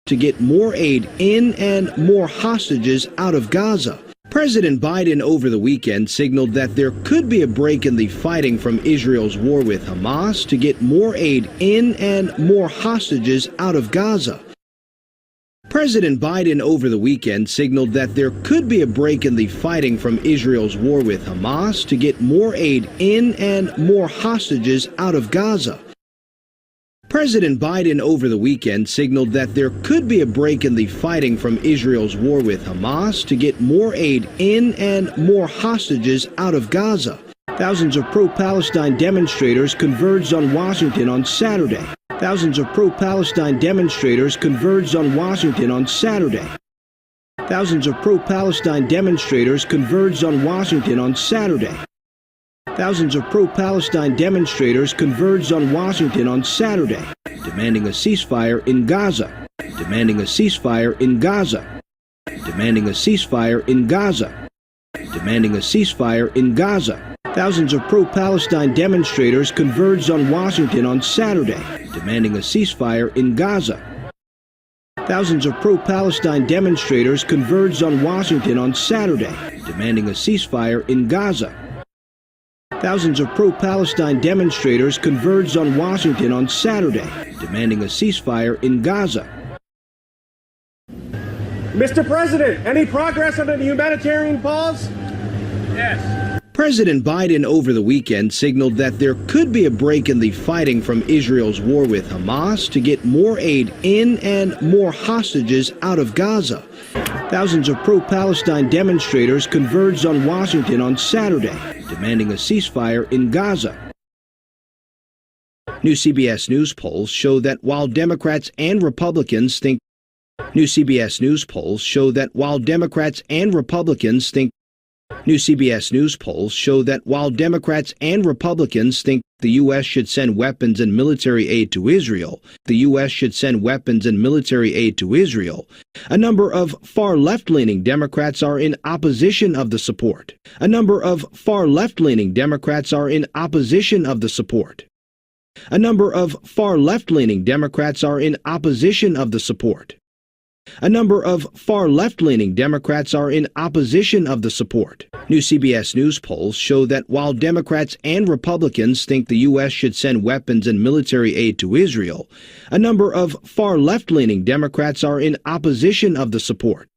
to get more aid in and more hostages out of Gaza. President Biden over the weekend signaled that there could be a break in the fighting from Israel's war with Hamas to get more aid in and more hostages out of Gaza. President Biden over the weekend signaled that there could be a break in the fighting from Israel's war with Hamas to get more aid in and more hostages out of Gaza. President Biden over the weekend signaled that there could be a break in the fighting from Israel's war with Hamas to get more aid in and more hostages out of Gaza. Thousands of pro-Palestine demonstrators converged on Washington on Saturday. Thousands of pro-Palestine demonstrators converged on Washington on Saturday. Thousands of pro-Palestine demonstrators converged on Washington on Saturday. Thousands of pro-Palestine demonstrators converged on Washington on Saturday, demanding a ceasefire in Gaza, demanding a ceasefire in Gaza, demanding a ceasefire in Gaza, demanding a ceasefire in Gaza. Thousands of pro-Palestine demonstrators converged on Washington on Saturday, demanding a ceasefire in Gaza. Thousands of pro-Palestine demonstrators converged on Washington on Saturday, demanding a ceasefire in Gaza. Thousands of pro-Palestine demonstrators converged on Washington on Saturday, demanding a ceasefire in Gaza. Mr. President, any progress on the humanitarian pause? Yes. President Biden over the weekend signaled that there could be a break in the fighting from Israel's war with Hamas to get more aid in and more hostages out of Gaza. Thousands of pro-Palestine demonstrators converged on Washington on Saturday, demanding a ceasefire in Gaza. New CBS News polls show that while Democrats and Republicans think New CBS News polls show that while Democrats and Republicans think New CBS News polls show that while Democrats and Republicans think the U.S. should send weapons and military aid to Israel, the U.S. should send weapons and military aid to Israel, a number of far left-leaning Democrats are in opposition of the support. A number of far left-leaning Democrats are in opposition of the support. A number of far left-leaning Democrats are in opposition of the support. A number of far left-leaning Democrats are in opposition of the support. New CBS News polls show that while Democrats and Republicans think the U.S. should send weapons and military aid to Israel, a number of far left-leaning Democrats are in opposition of the support.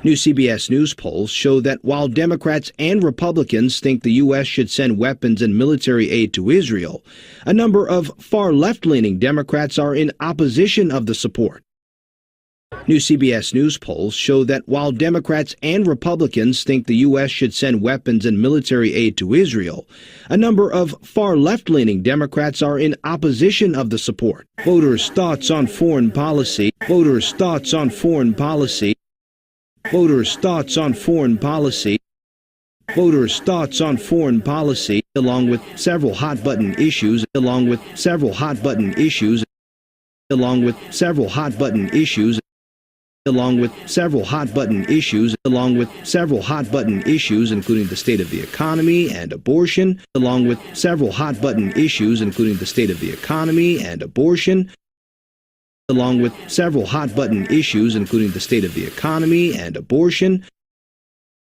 New CBS News polls show that while Democrats and Republicans think the U.S. should send weapons and military aid to Israel, a number of far left-leaning Democrats are in opposition of the support. New CBS News polls show that while Democrats and Republicans think the U.S. should send weapons and military aid to Israel, a number of far left-leaning Democrats are in opposition of the support. Voters' thoughts on foreign policy. Voters' thoughts on foreign policy. Voters' thoughts on foreign policy. Voters' thoughts on foreign policy, along with several hot-button issues, along with several hot-button issues, along with several hot-button issues, along with several hot-button issues, along with several hot-button issues, including the state of the economy and abortion, along with several hot-button issues, including the state of the economy and abortion, along with several hot-button issues, including the state of the economy and abortion,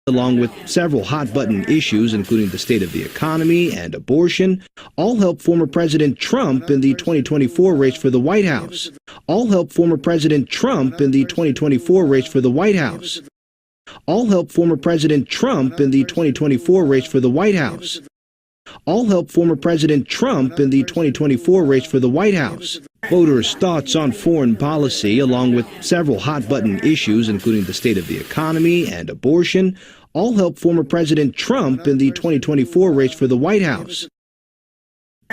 along with several hot-button issues, including the state of the economy and abortion, all help former President Trump in the 2024 race for the White House. All help former President Trump in the 2024 race for the White House. All help former President Trump in the 2024 race for the White House. All help former President Trump in the 2024 race for the White House. Voters' thoughts on foreign policy, along with several hot-button issues, including the state of the economy and abortion, all help former President Trump in the 2024 race for the White House.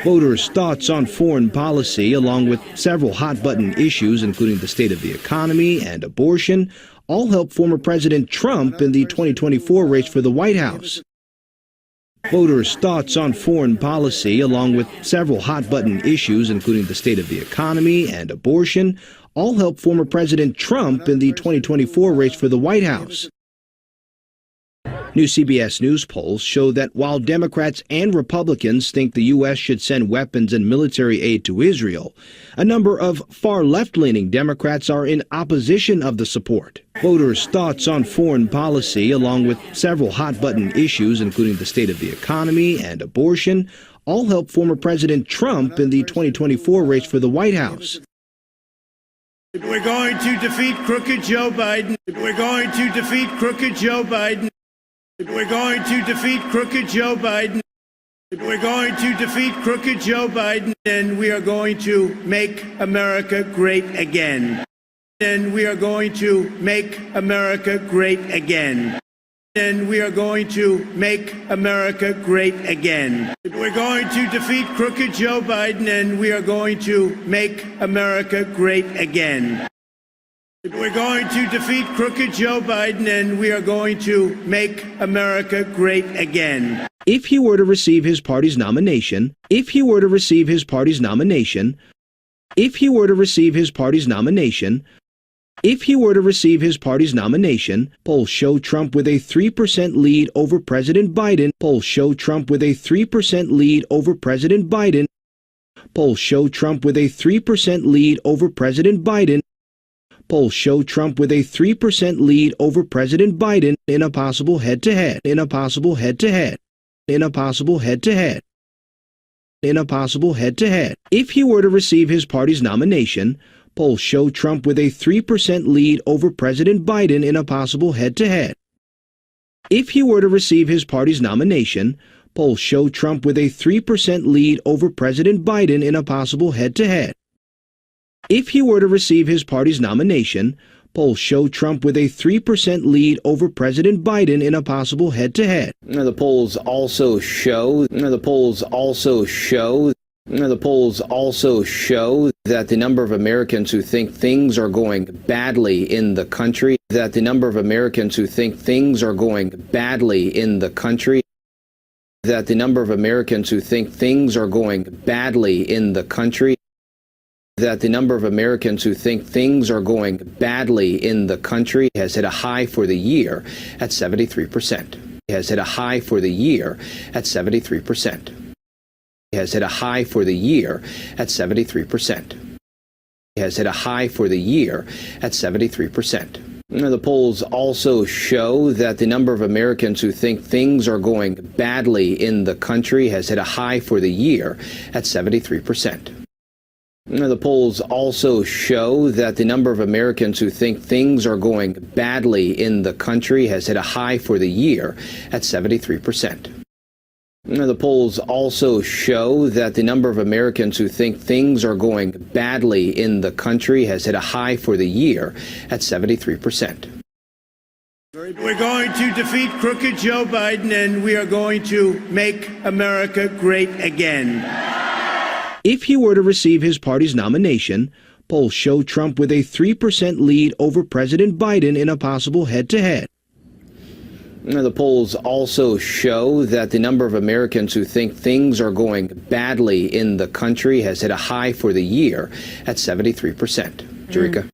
Voters' thoughts on foreign policy, along with several hot-button issues, including the state of the economy and abortion, all help former President Trump in the 2024 race for the White House. Voters' thoughts on foreign policy, along with several hot-button issues, including the state of the economy and abortion, all help former President Trump in the 2024 race for the White House. New CBS News polls show that while Democrats and Republicans think the U.S. should send weapons and military aid to Israel, a number of far left-leaning Democrats are in opposition of the support. Voters' thoughts on foreign policy, along with several hot-button issues, including the state of the economy and abortion, all help former President Trump in the 2024 race for the White House. We're going to defeat crooked Joe Biden. We're going to defeat crooked Joe Biden. We're going to defeat crooked Joe Biden. We're going to defeat crooked Joe Biden, and we are going to make America great again. And we are going to make America great again. And we are going to make America great again. We're going to defeat crooked Joe Biden, and we are going to make America great again. We're going to defeat crooked Joe Biden, and we are going to make America great again. If he were to receive his party's nomination, if he were to receive his party's nomination, if he were to receive his party's nomination, if he were to receive his party's nomination, polls show Trump with a 3% lead over President Biden. Polls show Trump with a 3% lead over President Biden. Polls show Trump with a 3% lead over President Biden. Polls show Trump with a 3% lead over President Biden in a possible head-to-head, in a possible head-to-head, in a possible head-to-head, in a possible head-to-head. If he were to receive his party's nomination, Polls show Trump with a 3% lead over President Biden in a possible head-to-head. If he were to receive his party's nomination, polls show Trump with a 3% lead over President Biden in a possible head-to-head. If he were to receive his party's nomination, polls show Trump with a 3% lead over President Biden in a possible head-to-head. The polls also show that the number of Americans who think things are going badly in the country, that the number of Americans who think things are going badly in the country, that the number of Americans who think things are going badly in the country, that the number of Americans who think things are going badly in the country has hit a high for the year at 73%. Has hit a high for the year at 73%. Has hit a high for the year at 73%. Has hit a high for the year at 73%. The polls also show that the number of Americans who think things are going badly in the country has hit a high for the year at 73%. The polls also show that the number of Americans who think things are going badly in the country has hit a high for the year at 73%. The polls also show that the number of Americans who think things are going badly in the country has hit a high for the year at 73%. We're going to defeat crooked Joe Biden, and we are going to make America great again. If he were to receive his party's nomination, polls show Trump with a 3% lead over President Biden in a possible head-to-head. The polls also show that the number of Americans who think things are going badly in the country has hit a high for the year at 73%. Jerika.